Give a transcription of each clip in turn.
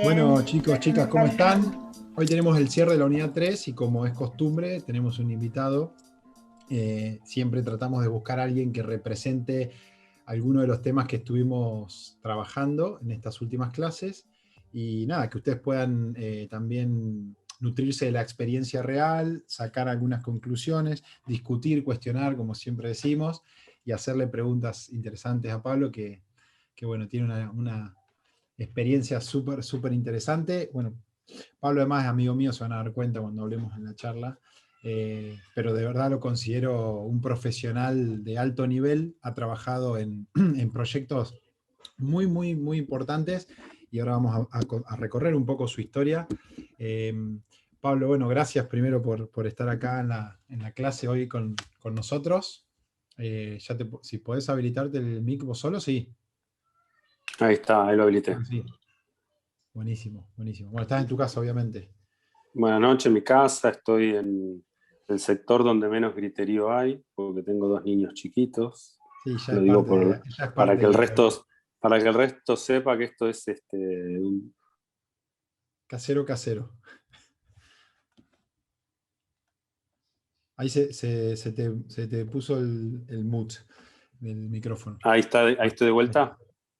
Bueno, Bien, chicos, chicas, ¿cómo están? Hoy tenemos el cierre de la unidad 3 y como es costumbre, tenemos un invitado. Siempre tratamos de buscar a alguien que represente alguno de los temas que estuvimos trabajando en estas últimas clases. Y nada, que ustedes puedan también nutrirse de la experiencia real, sacar algunas conclusiones, discutir, cuestionar, como siempre decimos, y hacerle preguntas interesantes a Pablo, que bueno, tiene una experiencia súper, súper interesante. Bueno, Pablo además es amigo mío, se van a dar cuenta cuando hablemos en la charla, pero de verdad lo considero un profesional de alto nivel, ha trabajado en proyectos muy, muy, muy importantes y ahora vamos a recorrer un poco su historia. Eh, Pablo, bueno, gracias primero por estar acá en la clase hoy con nosotros. Si podés habilitarte el mic vos solo, sí. Ahí está, ahí lo habilité. Ah, sí. Buenísimo, buenísimo. Bueno, estás en tu casa, obviamente. Buenas noches, en mi casa, estoy en el sector donde menos griterío hay, porque tengo dos niños chiquitos. Sí, ya Lo es digo parte de, ya es para parte que el de resto, para que el resto sepa que esto es casero casero. Ahí se te puso el mute del micrófono. ahí está, ahí Ah, estoy de ahí está. vuelta.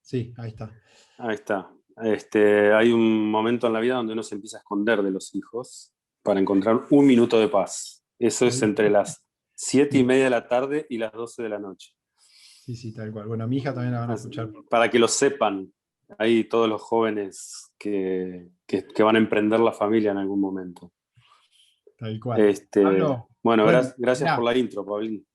Sí, ahí está. Ahí está. Hay un momento en la vida donde uno se empieza a esconder de los hijos para encontrar un minuto de paz. Eso es entre las 7:30 de la tarde y las 12 de la noche. Sí, sí, tal cual. Bueno, a mi hija también la van a escuchar. Para que lo sepan, hay todos los jóvenes que van a emprender la familia en algún momento. Tal cual. Pablo, Bueno, bueno, gracias por mirá, la intro, Pablín.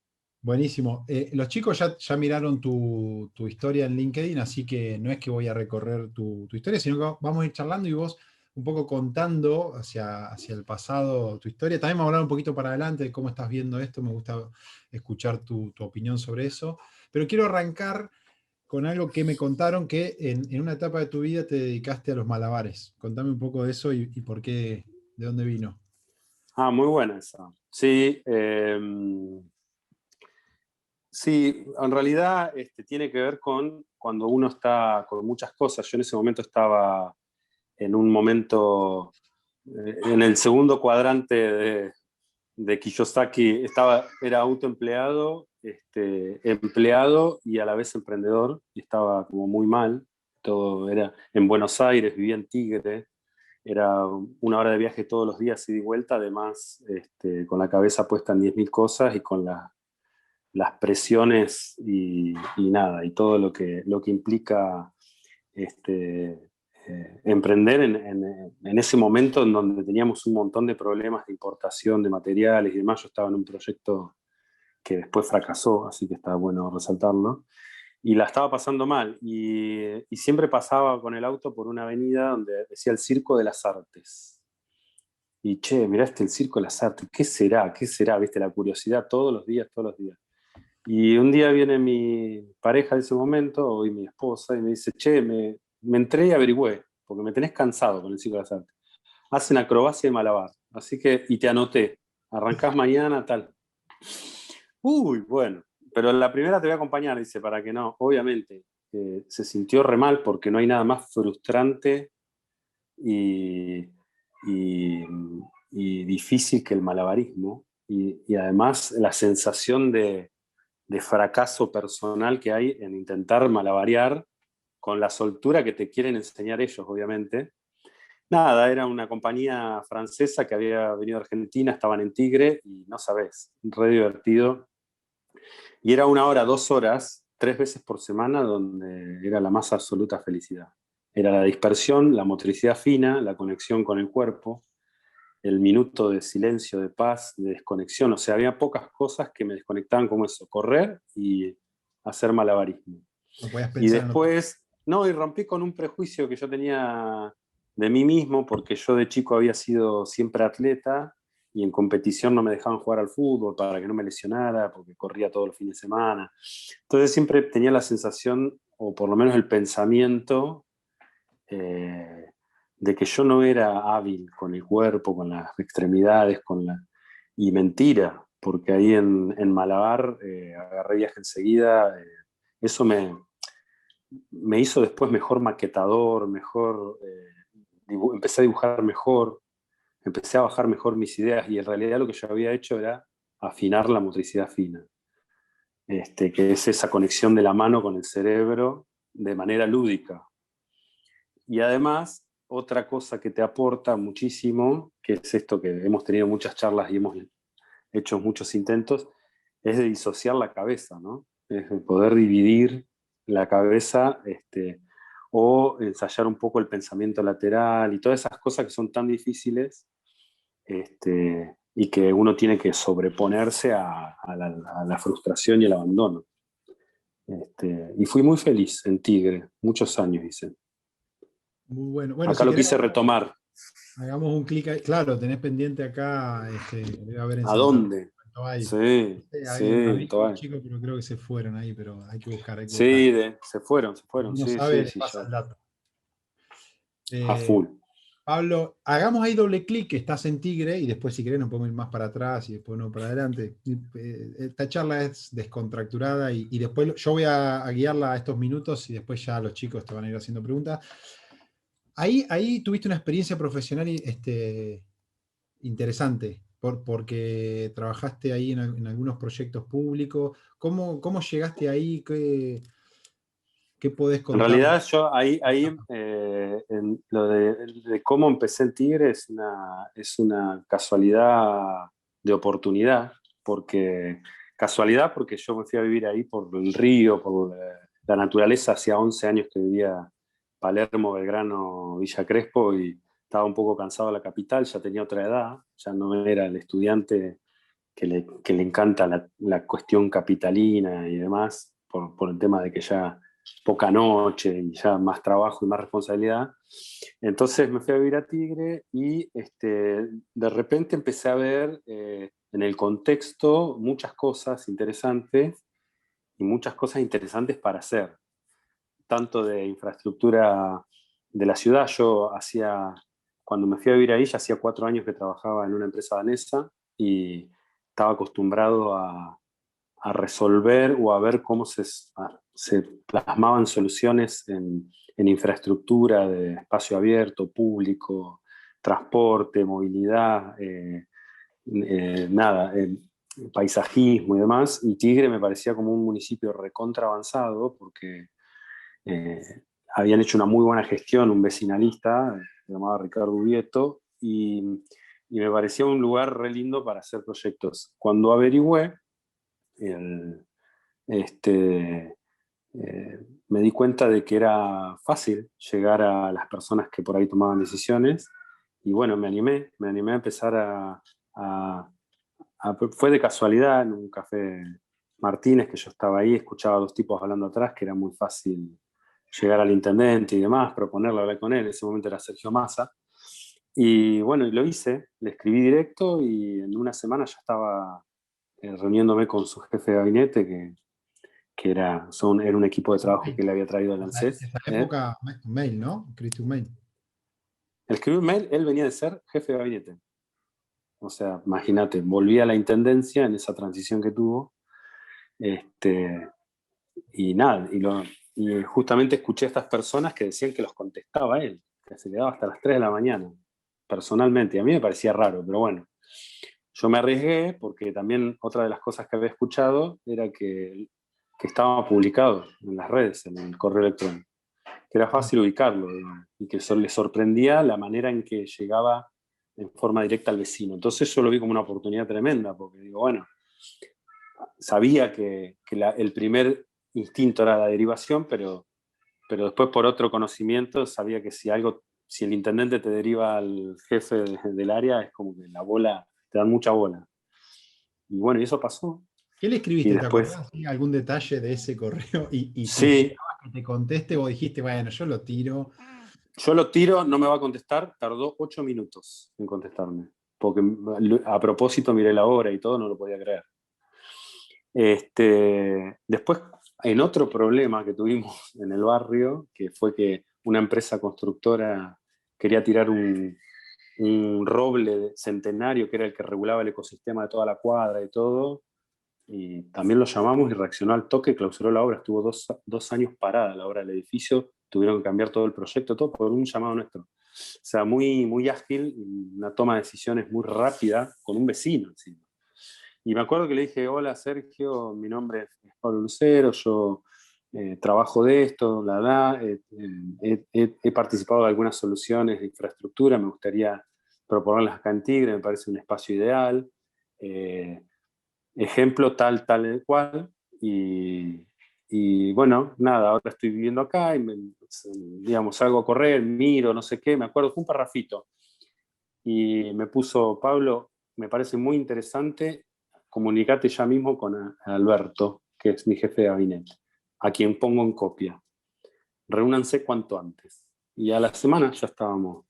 buenísimo. Los chicos ya miraron tu historia en LinkedIn, así que no es que voy a recorrer tu historia, sino que vamos a ir charlando y vos un poco contando hacia el pasado tu historia. También vamos a hablar un poquito para adelante de cómo estás viendo esto, me gusta escuchar tu opinión sobre eso. Pero quiero arrancar con algo que me contaron que en una etapa de tu vida te dedicaste a los malabares. Contame un poco de eso y por qué, de dónde vino. Muy buena esa. Sí, sí, en realidad tiene que ver con cuando uno está con muchas cosas. Yo en ese momento estaba en un momento, en el segundo cuadrante de Kiyosaki, era autoempleado, empleado y a la vez emprendedor, y estaba como muy mal. Todo era en Buenos Aires, vivía en Tigre, era 1 hora de viaje todos los días, ida y vuelta, además con la cabeza puesta en 10.000 cosas y con las presiones y nada, y todo lo que implica emprender en ese momento en donde teníamos un montón de problemas de importación de materiales y demás. Yo estaba en un proyecto que después fracasó, así que está bueno resaltarlo, y la estaba pasando mal, y siempre pasaba con el auto por una avenida donde decía el Circo de las Artes. Y che, mirá el Circo de las Artes, ¿qué será? ¿Qué será? ¿Viste? La curiosidad todos los días, todos los días. Y un día viene mi pareja de ese momento, hoy mi esposa, y me dice, che, me entré y averigüé, porque me tenés cansado con el Circo de las Artes. Hacen acrobacia y malabar, así que, y te anoté, arrancás mañana, tal. Uy, bueno, pero la primera te voy a acompañar, dice, para que no, obviamente, se sintió re mal porque no hay nada más frustrante y, y, y difícil que el malabarismo, y además la sensación de fracaso personal que hay en intentar malabarear con la soltura que te quieren enseñar ellos, obviamente. Nada, era una compañía francesa que había venido a Argentina, estaban en Tigre y no sabés, re divertido. Y era 1 hora, 2 horas, 3 veces por semana, donde era la más absoluta felicidad. Era la dispersión, la motricidad fina, la conexión con el cuerpo, el minuto de silencio, de paz, de desconexión. O sea, había pocas cosas que me desconectaban como eso, correr y hacer malabarismo. No podías Y pensar en otra cosa. después, no, y rompí con un prejuicio que yo tenía de mí mismo, porque yo de chico había sido siempre atleta y en competición no me dejaban jugar al fútbol para que no me lesionara, porque corría todos los fines de semana. Entonces siempre tenía la sensación, o por lo menos el pensamiento, eh, de que yo no era hábil con el cuerpo, con las extremidades, y mentira, porque ahí en Malabar agarré viaje enseguida. Eso me hizo después mejor maquetador, mejor empecé a dibujar mejor, empecé a bajar mejor mis ideas y en realidad lo que yo había hecho era afinar la motricidad fina, que es esa conexión de la mano con el cerebro de manera lúdica. Y además, otra cosa que te aporta muchísimo, que es esto que hemos tenido muchas charlas y hemos hecho muchos intentos, es de disociar la cabeza, ¿no? Es de poder dividir la cabeza, o ensayar un poco el pensamiento lateral y todas esas cosas que son tan difíciles, y que uno tiene que sobreponerse a la frustración y el abandono. Y fui muy feliz en Tigre, muchos años hice. Muy bueno. Bueno, Acá si lo querés, quise retomar. hagamos un clic ahí. Claro, tenés pendiente acá, debe haber en ¿A Santa dónde? Rosa. Ahí. Sí, Sí, sí, hay un en amigo, un Toay. chico, pero creo que se fueron ahí, pero hay que buscar, hay que buscar. Sí, se Si fueron, uno sí, sabe, sí, le sí, pasa yo. el dato. A Eh, full. Pablo, hagamos ahí doble clic, que estás en Tigre, y después si querés nos podemos ir más para atrás y después no para adelante. Esta charla es descontracturada y después yo voy a guiarla a estos minutos y después ya los chicos te van a ir haciendo preguntas. Ahí tuviste una experiencia profesional interesante, porque trabajaste ahí en algunos proyectos públicos. ¿Cómo llegaste ahí? ¿Qué podés En contar? realidad yo ahí en lo de cómo empecé en Tigre es una casualidad de oportunidad, porque yo me fui a vivir ahí por el río, por la naturaleza. Hacía 11 años que vivía Palermo, Belgrano, Villa Crespo y estaba un poco cansado de la capital, ya tenía otra edad, ya no era el estudiante que le encanta la cuestión capitalina y demás, por el tema de que ya poca noche y ya más trabajo y más responsabilidad. Entonces me fui a vivir a Tigre y de repente empecé a ver en el contexto muchas cosas interesantes y muchas cosas interesantes para hacer, tanto de infraestructura de la ciudad. Cuando me fui a vivir ahí, ya hacía 4 años que trabajaba en una empresa danesa y estaba acostumbrado a resolver o a ver cómo se plasmaban soluciones en infraestructura de espacio abierto, público, transporte, movilidad, paisajismo y demás. Y Tigre me parecía como un municipio recontra avanzado porque eh, habían hecho una muy buena gestión, un vecinalista, se llamaba Ricardo Ubieto, y me parecía un lugar re lindo para hacer proyectos. Cuando averigüé, el, este, me di cuenta de que era fácil llegar a las personas que por ahí tomaban decisiones, y bueno, me animé a empezar fue de casualidad en un café Martínez, que yo estaba ahí, escuchaba a dos tipos hablando atrás, que era muy fácil llegar al intendente y demás, proponerle hablar con él. En ese momento era Sergio Massa. Y bueno, y lo hice, le escribí directo y en una semana ya estaba reuniéndome con su jefe de gabinete, que era un equipo de trabajo que le había traído al ANSES. Esa época, un mail, ¿no? Escribiste un mail. Le escribí un mail, él venía de ser jefe de gabinete. O sea, imagínate, volví a la intendencia en esa transición que tuvo. Y nada, y justamente escuché a estas personas que decían que los contestaba él, que se quedaba hasta las 3 de la mañana, personalmente. Y a mí me parecía raro, pero bueno, yo me arriesgué porque también otra de las cosas que había escuchado era que estaba publicado en las redes, en el correo electrónico, que era fácil ubicarlo, y que le sorprendía la manera en que llegaba en forma directa al vecino. Entonces yo lo vi como una oportunidad tremenda, porque digo, bueno, sabía que el primer instinto era la derivación, pero después por otro conocimiento sabía que si el intendente te deriva al jefe del área, es como que la bola, te dan mucha bola. Y bueno, y eso pasó. ¿Qué le Y escribiste? ¿Te después, acordás algún detalle de ese correo? Y si sí, esperabas que te conteste, vos dijiste, bueno, yo lo tiro. yo lo tiro, no me va a contestar, tardó 8 minutos en contestarme, porque a propósito miré la hora y todo, no lo podía creer. Después, en otro problema que tuvimos en el barrio, que fue que una empresa constructora quería tirar un roble centenario, que era el que regulaba el ecosistema de toda la cuadra y todo, y también lo llamamos y reaccionó al toque, clausuró la obra. Estuvo 2 años parada la obra del edificio, tuvieron que cambiar todo el proyecto, todo por un llamado nuestro. sea, muy, muy ágil, una toma de decisiones muy rápida con un vecino encima. Y me acuerdo que le dije, hola Sergio, mi nombre es Pablo Lucero, yo trabajo de esto, he participado de algunas soluciones de infraestructura, me gustaría proponerlas acá en Tigre, me parece un espacio ideal. Ejemplo tal cual. Y bueno, nada, ahora estoy viviendo acá y digamos, salgo a correr, miro, no sé qué, me acuerdo, fue un parrafito. Y me puso, Pablo, me parece muy interesante, comunicate ya mismo con Alberto, que es mi jefe de gabinete, a quien pongo en copia. Reúnanse cuanto antes. Y a la semana ya estábamos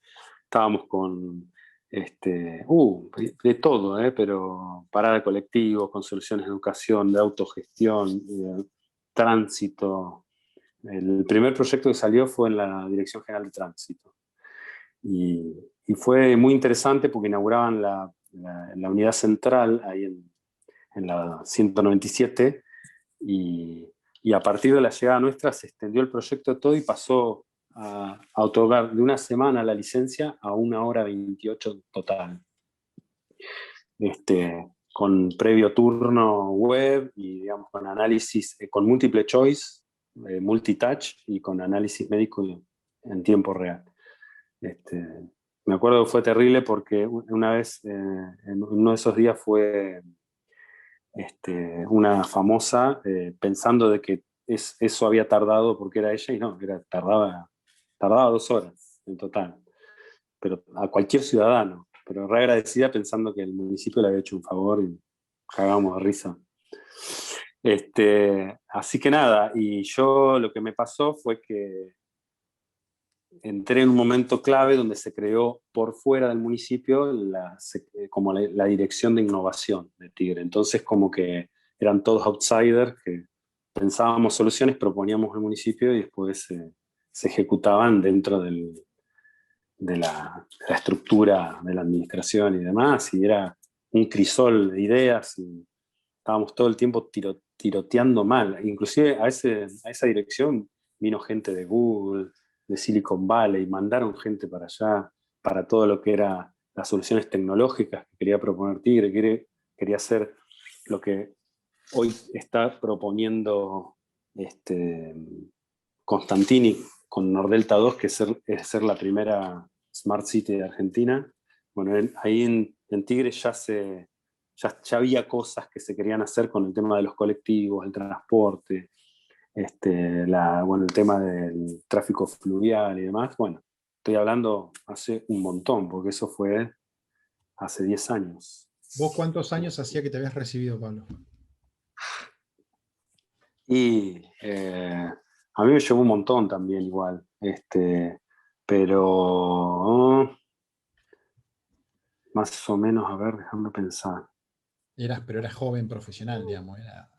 con de todo, pero parada de colectivos, con soluciones de educación, de autogestión, de tránsito. El primer proyecto que salió fue en la Dirección General de Tránsito. Y fue muy interesante porque inauguraban la unidad central ahí en la 197 y a partir de la llegada nuestra se extendió el proyecto todo y pasó a otorgar de una semana la licencia a 1 hora 28 total. Con previo turno web y digamos con análisis, con múltiple choice, multitouch y con análisis médico en tiempo real. Me acuerdo que fue terrible porque una vez, en uno de esos días fue una famosa pensando de que eso había tardado porque era ella y no, tardaba 2 horas en total, pero a cualquier ciudadano, pero re agradecida pensando que el municipio le había hecho un favor y cagábamos de risa. Así que nada, y yo lo que me pasó fue que entré en un momento clave donde se creó por fuera del municipio como la dirección de innovación de Tigre. Entonces como que eran todos outsiders que pensábamos soluciones, proponíamos al municipio y después se ejecutaban dentro de la estructura de la administración y demás, y era un crisol de ideas y estábamos todo el tiempo tiroteando mal. Inclusive a esa dirección vino gente de Google, de Silicon Valley, mandaron gente para allá, para todo lo que era las soluciones tecnológicas que quería proponer Tigre, quería hacer lo que hoy está proponiendo Constantini con Nordelta 2, que es ser la primera Smart City de Argentina. Bueno, ahí en Tigre ya había cosas que se querían hacer con el tema de los colectivos, el transporte, el tema del tráfico fluvial y demás. Bueno, estoy hablando hace un montón, porque eso fue hace 10 años. ¿Vos cuántos años hacía que te habías recibido, Pablo? Y a mí me llevó un montón también igual, pero más o menos, a ver, déjame pensar. Pero eras joven profesional, digamos. Hace poco.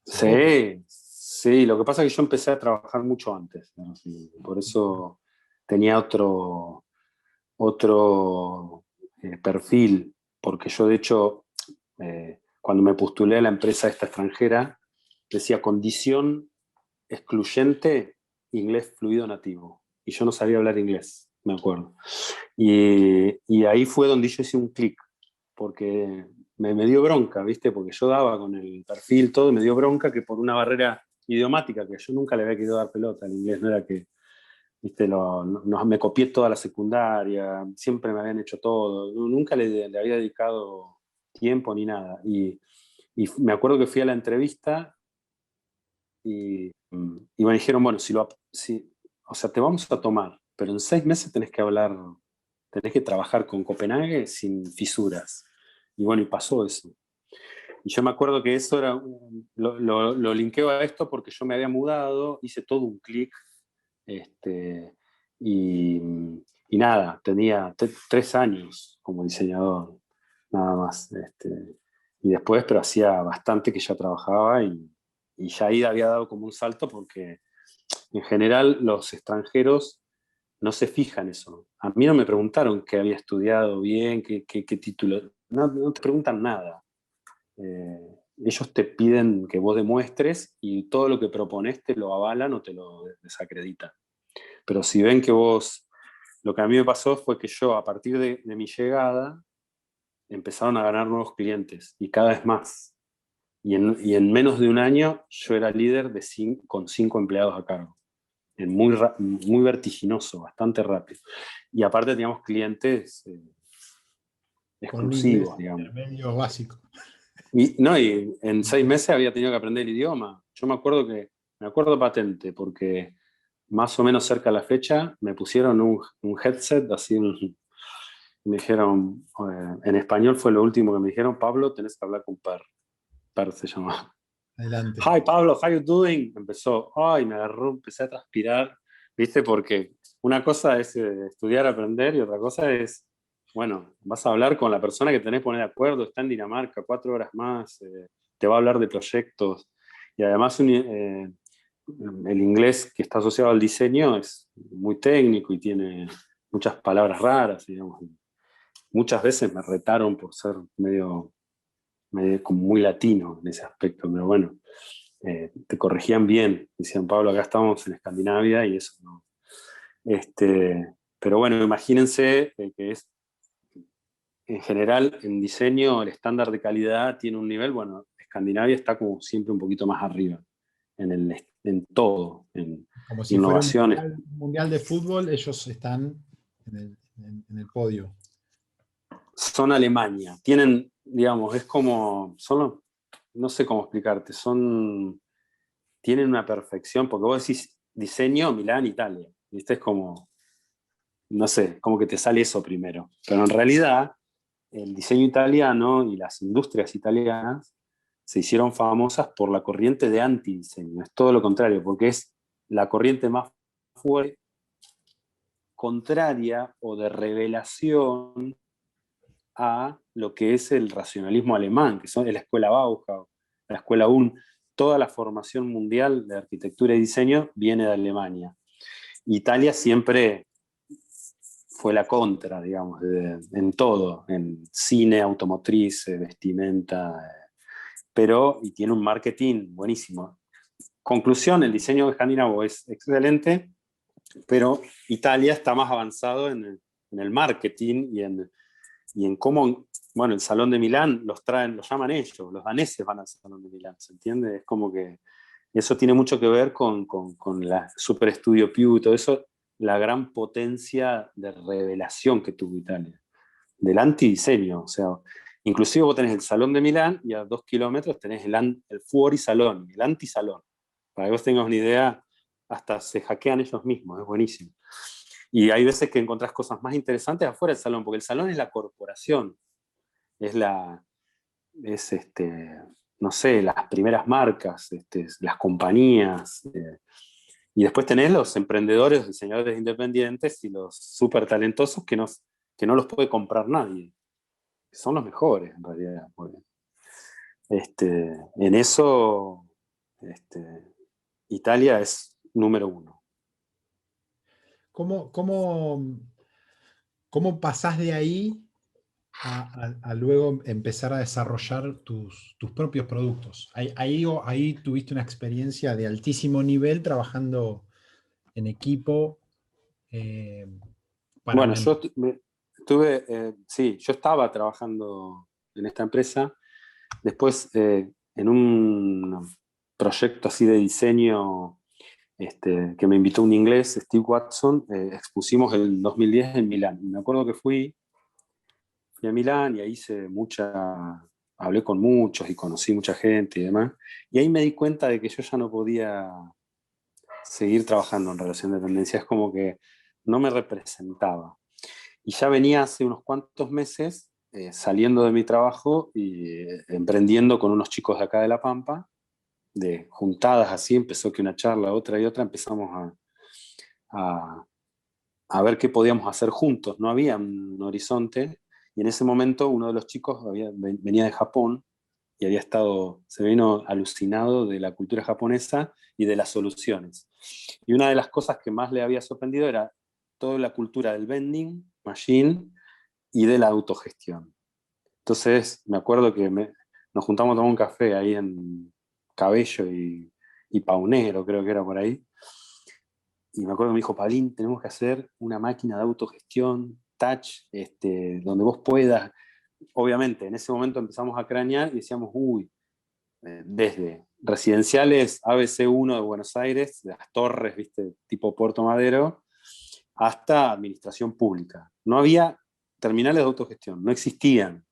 Sí, sí, lo que pasa es que yo empecé a trabajar mucho antes, ¿no? Sí, por eso tenía otro perfil, porque yo de hecho, cuando me postulé a la empresa esta extranjera, decía condición excluyente, inglés fluido nativo. Y yo no sabía hablar inglés, me acuerdo. Y ahí fue donde yo hice un clic, porque me dio bronca, ¿viste? Porque yo daba con el perfil todo, y me dio bronca que por una barrera idiomática, que yo nunca le había querido dar pelota al inglés, no era que, ¿viste? Me copié toda la secundaria, siempre me habían hecho todo, nunca le había dedicado tiempo ni nada. Y me acuerdo que fui a la entrevista y me dijeron, bueno, o sea, te vamos a tomar, pero en 6 meses tenés que trabajar con Copenhague sin fisuras. Y bueno, y pasó eso. Y yo me acuerdo que eso lo linkeo a esto porque yo me había mudado, hice todo un clic, y, y nada, tenía 3 años como diseñador, nada más. Y después, pero hacía bastante que ya trabajaba y ya ahí había dado como un salto porque en general los extranjeros no se fijan eso. A mí no me preguntaron qué había estudiado bien, qué título. No te preguntan nada. Ellos te piden que vos demuestres y todo lo que propones te lo avalan o te lo desacreditan. Pero si ven que vos lo que a mí me pasó fue que yo, a partir de mi llegada, empezaron a ganar nuevos clientes y cada vez más. Y en menos de un año yo era líder con 5 empleados a cargo. Muy vertiginoso, bastante rápido. Y aparte teníamos clientes Con un inglés exclusivos, digamos. intermedio básico. Y en 6 meses había tenido que aprender el idioma. Yo me acuerdo patente, porque más o menos cerca de la fecha me pusieron un headset, así, y me dijeron, en español fue lo último que me dijeron: Pablo, tenés que hablar con Per. Per se llamaba. Adelante. Hi Pablo, how you doing? Empezó, ay, me agarró, empecé a transpirar, ¿viste? Porque una cosa es estudiar, aprender, y otra cosa es, bueno, vas a hablar con la persona que tenés que poner de acuerdo, está en Dinamarca, 4 horas más, te va a hablar de proyectos, y además el inglés que está asociado al diseño es muy técnico y tiene muchas palabras raras, digamos. Muchas veces me retaron por ser medio como muy latino en ese aspecto, pero bueno, te corregían bien, decían: Pablo, acá estamos en Escandinavia y eso no. Pero bueno, imagínense que es, en general, en diseño, el estándar de calidad tiene un nivel, bueno, Escandinavia está como siempre un poquito más arriba, en todo, en Como si fuera innovaciones. un mundial de fútbol, ellos están en el podio. Son Alemania, tienen, digamos, es como, no sé cómo explicarte, tienen una perfección, porque vos decís diseño, Milán, Italia, ¿viste? Es como, no sé, como que te sale eso primero, pero en realidad el diseño italiano y las industrias italianas se hicieron famosas por la corriente de antidiseño, es todo lo contrario, porque es la corriente más fuerte, contraria o de revelación a lo que es el racionalismo alemán, que es la escuela Bauhaus, la escuela Ulm. Toda la formación mundial de arquitectura y diseño viene de Alemania. Italia siempre fue la contra, digamos, en todo, en cine, automotriz, vestimenta, y tiene un marketing buenísimo. Conclusión: el diseño escandinavo es excelente, pero Italia está más avanzado en el marketing y en cómo, bueno, el Salón de Milán los llaman ellos, los daneses van al Salón de Milán, ¿se entiende? Es como que eso tiene mucho que ver con la Super Studio Più y todo eso, la gran potencia de revelación que tuvo Italia, del antidiseño. O sea, inclusive vos tenés el Salón de Milán y a 2 kilómetros tenés el Fuori Salón, el antisalón. Para que vos tengas una idea, hasta se hackean ellos mismos, es buenísimo. Y hay veces que encontrás cosas más interesantes afuera del salón, porque el salón es la corporación, es no sé, las primeras marcas, las compañías, y después tenés los emprendedores, diseñadores independientes y los súper talentosos que no los puede comprar nadie. Son los mejores, en realidad. En eso, Italia es número 1. ¿Cómo, cómo pasás de ahí a luego empezar a desarrollar tus propios productos? Ahí tuviste una experiencia de altísimo nivel trabajando en equipo eh, para Bueno, una yo empresa. sí, yo estaba trabajando en esta empresa. Después, en un proyecto así de diseño, que me invitó un inglés, Steve Watson, expusimos el 2010 en Milán. Y me acuerdo que fui a Milán y ahí hablé con muchos y conocí mucha gente y demás. Y ahí me di cuenta de que yo ya no podía seguir trabajando en relación de dependencia. Es como que no me representaba. Y ya venía hace unos cuantos meses saliendo de mi trabajo y emprendiendo con unos chicos de acá de La Pampa, de juntadas así, empezó que una charla, otra y otra, empezamos a, a ver qué podíamos hacer juntos. No había un horizonte, y en ese momento uno de los chicos venía de Japón y se vino alucinado de la cultura japonesa y de las soluciones. Y una de las cosas que más le había sorprendido era toda la cultura del vending machine y de la autogestión. Entonces me acuerdo que nos juntamos a tomar un café ahí en Cabello y Paunero, creo que era por ahí, y me acuerdo que me dijo, Pablín, tenemos que hacer una máquina de autogestión, touch, donde vos puedas. Obviamente, en ese momento empezamos a cranear y decíamos, uy, desde residenciales ABC1 de Buenos Aires, de las torres, ¿viste? Tipo Puerto Madero, hasta administración pública. No había terminales de autogestión, no existían,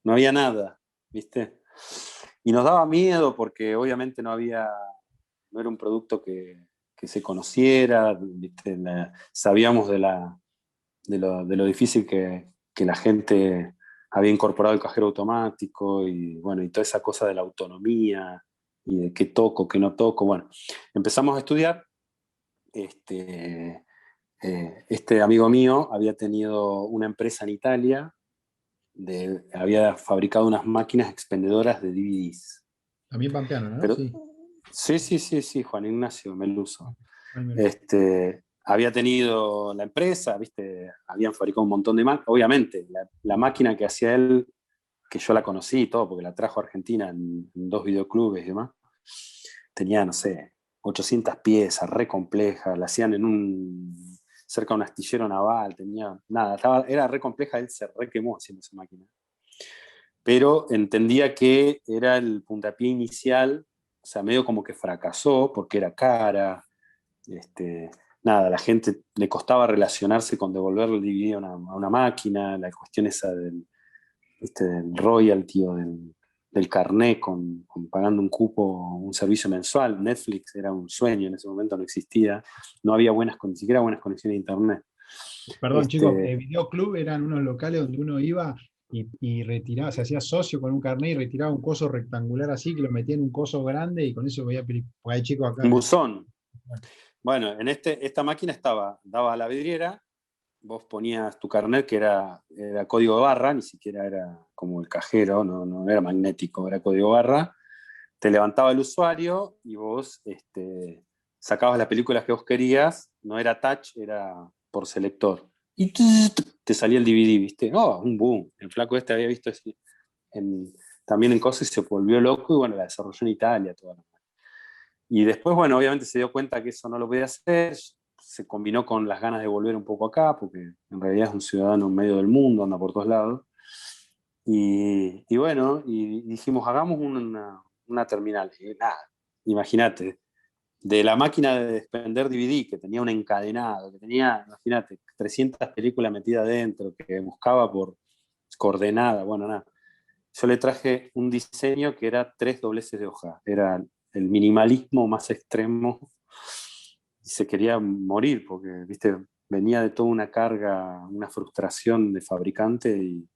no había nada, ¿viste? Y nos daba miedo porque obviamente no era un producto que se conociera, ¿viste? Sabíamos de lo difícil que la gente había incorporado el cajero automático y bueno, y toda esa cosa de la autonomía y de qué toco, qué no toco. Bueno, empezamos a estudiar. Este amigo mío había tenido una empresa en Italia, había fabricado unas máquinas expendedoras de DVDs. También pampeano, ¿no? Pero, Sí. sí, Juan Ignacio Meluso. Ay, me lo- Había tenido la empresa, ¿viste? Habían fabricado un montón de máquinas. Obviamente, la máquina que hacía él, que yo la conocí y todo, porque la trajo a Argentina en 2 videoclubes y demás, tenía, no sé, 800 piezas, re compleja, la hacían cerca de un astillero naval, tenía nada, era re compleja, él se re quemó haciendo esa máquina. Pero entendía que era el puntapié inicial, o sea, medio como que fracasó porque era cara, nada, a la gente le costaba relacionarse con devolverle el DVD a una máquina, la cuestión esa del royalty o del carnet pagando un cupo, un servicio mensual. Netflix era un sueño, en ese momento no existía, no había ni siquiera buenas conexiones de internet. Perdón, chicos, videoclub eran unos locales donde uno iba y retiraba, se hacía socio con un carnet y retiraba un coso rectangular así, que lo metía en un coso grande y con eso veía películas. Porque hay chicos acá. Un buzón. Bueno, esta máquina daba a la vidriera, vos ponías tu carnet, que era código de barra, ni siquiera era como el cajero, no era magnético, era código barra. Te levantaba el usuario y vos sacabas las películas que vos querías, no era touch, era por selector. Y te salía el DVD, ¿viste? Oh, un boom. El flaco había visto también en cosas y se volvió loco y bueno, la desarrolló en Italia toda. Y después, bueno, obviamente se dio cuenta que eso no lo podía hacer, se combinó con las ganas de volver un poco acá, porque en realidad es un ciudadano en medio del mundo, anda por todos lados. Y bueno, y dijimos, hagamos una terminal. Y nada, imagínate, de la máquina de desprender DVD, que tenía un encadenado, que tenía, imagínate, 300 películas metidas adentro, que buscaba por coordenada, bueno, nada. Yo le traje un diseño que era 3 dobleces de hoja, era el minimalismo más extremo y se quería morir porque, viste, venía de toda una carga, una frustración de fabricante y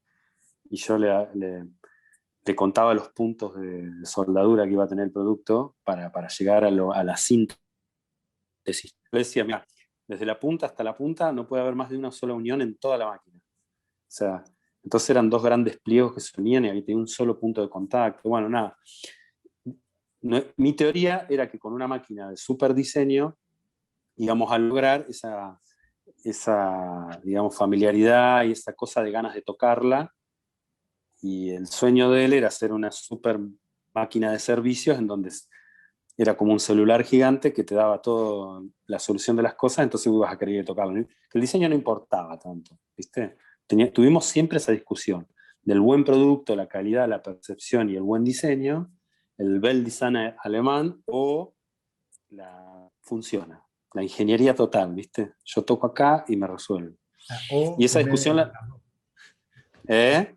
yo le contaba los puntos de soldadura que iba a tener el producto para llegar a la síntesis. Le decía, mira, desde la punta hasta la punta no puede haber más de una sola unión en toda la máquina. O sea, entonces eran 2 grandes pliegos que se unían y ahí tenía un solo punto de contacto. Bueno, nada. Mi teoría era que con una máquina de super diseño íbamos a lograr esa digamos, familiaridad y esa cosa de ganas de tocarla. Y el sueño de él era hacer una super máquina de servicios en donde era como un celular gigante que te daba toda la solución de las cosas, entonces ibas a querer tocarlo. El diseño no importaba tanto, ¿viste? Tuvimos siempre esa discusión del buen producto, la calidad, la percepción y el buen diseño, el bel design alemán o funciona, la ingeniería total, ¿viste? Yo toco acá y me resuelve. O Y esa en vez discusión de, ¿eh?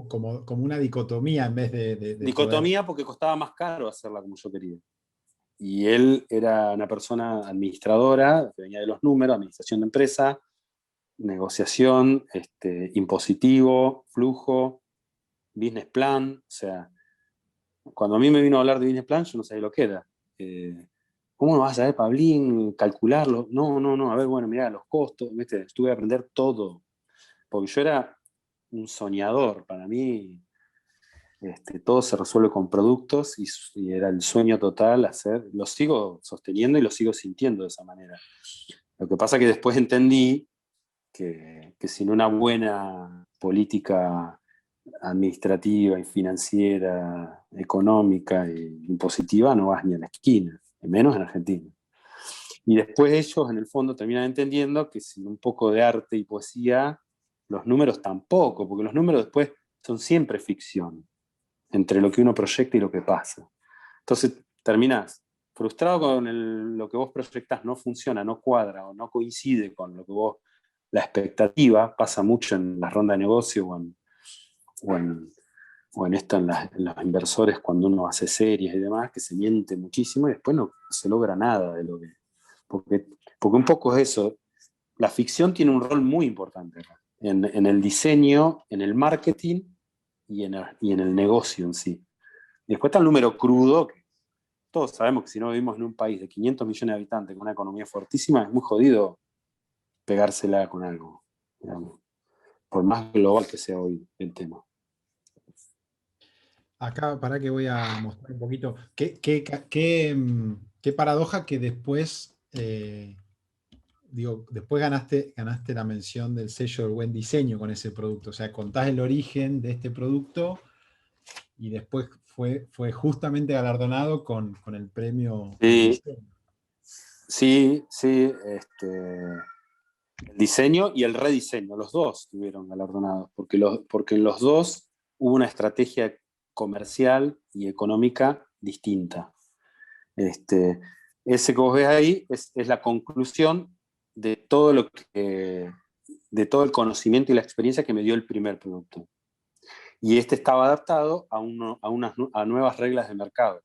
como una dicotomía en vez de poder. Dicotomía porque costaba más caro hacerla como yo quería. Y él era una persona administradora, que venía de los números, administración de empresa, negociación, impositivo, flujo, business plan. O sea, cuando a mí me vino a hablar de business plan, yo no sabía lo que era. ¿Cómo no vas a saber, Pablín, calcularlo? No, a ver, bueno, mirá, los costos, ¿viste? Estuve a aprender todo, porque yo era un soñador, para mí todo se resuelve con productos y era el sueño total hacer, lo sigo sosteniendo y lo sigo sintiendo de esa manera. Lo que pasa es que después entendí que sin una buena política administrativa y financiera, económica e impositiva no vas ni a la esquina, menos en Argentina. Y después ellos, en el fondo, terminan entendiendo que sin un poco de arte y poesía, los números tampoco, porque los números después son siempre ficción, entre lo que uno proyecta y lo que pasa. Entonces terminás frustrado con lo que vos proyectás no funciona, no cuadra o no coincide con lo que vos, la expectativa, pasa mucho en las rondas de negocio o en, o en esto en los inversores cuando uno hace series y demás, que se miente muchísimo y después no se logra nada de lo que... Porque un poco es eso, la ficción tiene un rol muy importante acá, en el diseño, en el marketing y en el negocio en sí. Y después está el número crudo, que todos sabemos que si no vivimos en un país de 500 millones de habitantes con una economía fortísima, es muy jodido pegársela con algo, digamos, por más global que sea hoy el tema. Acá, para que voy a mostrar un poquito. Qué paradoja que después, digo, después ganaste la mención del sello del buen diseño con ese producto. O sea, contás el origen de este producto y después fue justamente galardonado con el premio al Sí, diseño. sí, sí, el diseño y el rediseño, los dos estuvieron galardonados, porque en los dos hubo una estrategia comercial y económica distinta. Este, ese que vos ves ahí es la conclusión de todo de todo el conocimiento y la experiencia que me dio el primer producto. Y este estaba adaptado a nuevas reglas de mercado,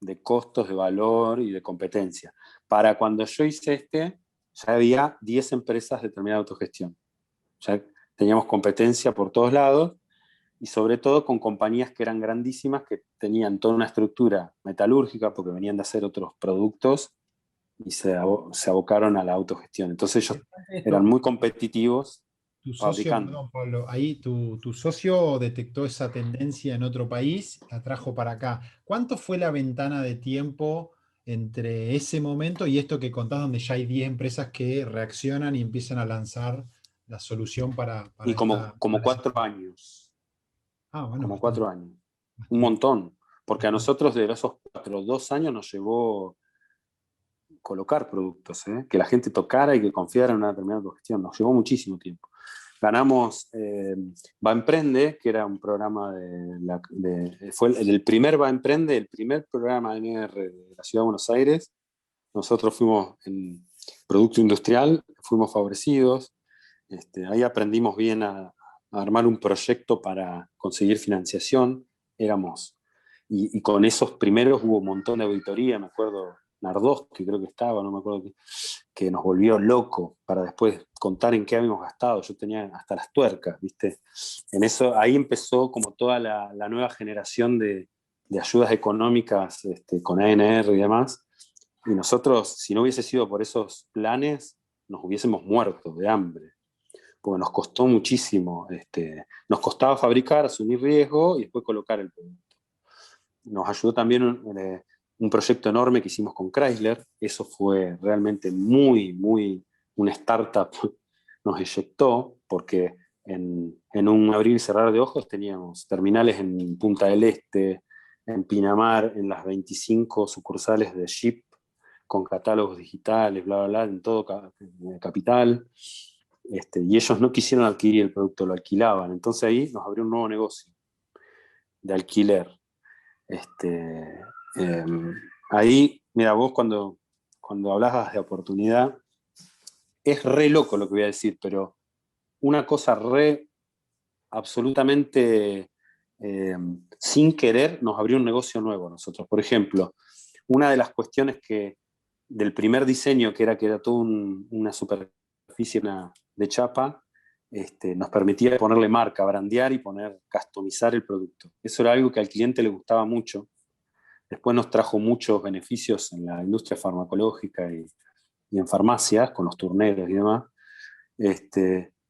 de costos, de valor y de competencia. Para cuando yo hice ya había 10 empresas de determinada autogestión. Ya teníamos competencia por todos lados y sobre todo con compañías que eran grandísimas, que tenían toda una estructura metalúrgica porque venían de hacer otros productos y se abocaron a la autogestión. Entonces ellos eran Esto, muy competitivos tu socio, fabricando. perdón, Pablo, ahí tu socio detectó esa tendencia en otro país, la trajo para acá. ¿Cuánto fue la ventana de tiempo entre ese momento y esto que contás, donde ya hay 10 empresas que reaccionan y empiezan a lanzar la solución Y como para ese? 4 años, Ah, bueno, como bastante, 4 años. Un bastante, montón. Porque a bastante. nosotros de esos 2 años nos llevó colocar productos, ¿eh? Que la gente tocara y que confiara en una determinada autogestión. Nos llevó muchísimo tiempo. Ganamos Va Emprende, que era un programa fue el primer Va Emprende, el primer programa ANR de la Ciudad de Buenos Aires. Nosotros fuimos en producto industrial, fuimos favorecidos. Ahí aprendimos bien a armar un proyecto para conseguir financiación. Y con esos primeros hubo un montón de auditoría, me acuerdo, Nardós, que creo que estaba, no me acuerdo que nos volvió loco para después contar en qué habíamos gastado. Yo tenía hasta las tuercas, ¿viste? Ahí empezó como toda la nueva generación de ayudas económicas con ANR y demás. Y nosotros, si no hubiese sido por esos planes, nos hubiésemos muerto de hambre, porque nos costó muchísimo. Nos costaba fabricar, asumir riesgo y después colocar el producto. Nos ayudó también un proyecto enorme que hicimos con Chrysler. Eso fue realmente muy, muy una startup. Nos eyectó porque en un abrir y cerrar de ojos teníamos terminales en Punta del Este, en Pinamar, en las 25 sucursales de Jeep, con catálogos digitales, bla, bla, bla, en todo Capital. Y ellos no quisieron adquirir el producto, lo alquilaban. Entonces ahí nos abrió un nuevo negocio de alquiler. Este, eh, Ahí, mira, vos cuando hablabas de oportunidad, es re loco lo que voy a decir, pero una cosa re absolutamente sin querer nos abrió un negocio nuevo a nosotros. Por ejemplo, una de las cuestiones del primer diseño, que era toda una superficie de chapa, nos permitía ponerle marca, brandear y customizar el producto. Eso era algo que al cliente le gustaba mucho. Después nos trajo muchos beneficios en la industria farmacológica y en farmacias, con los turneros y demás.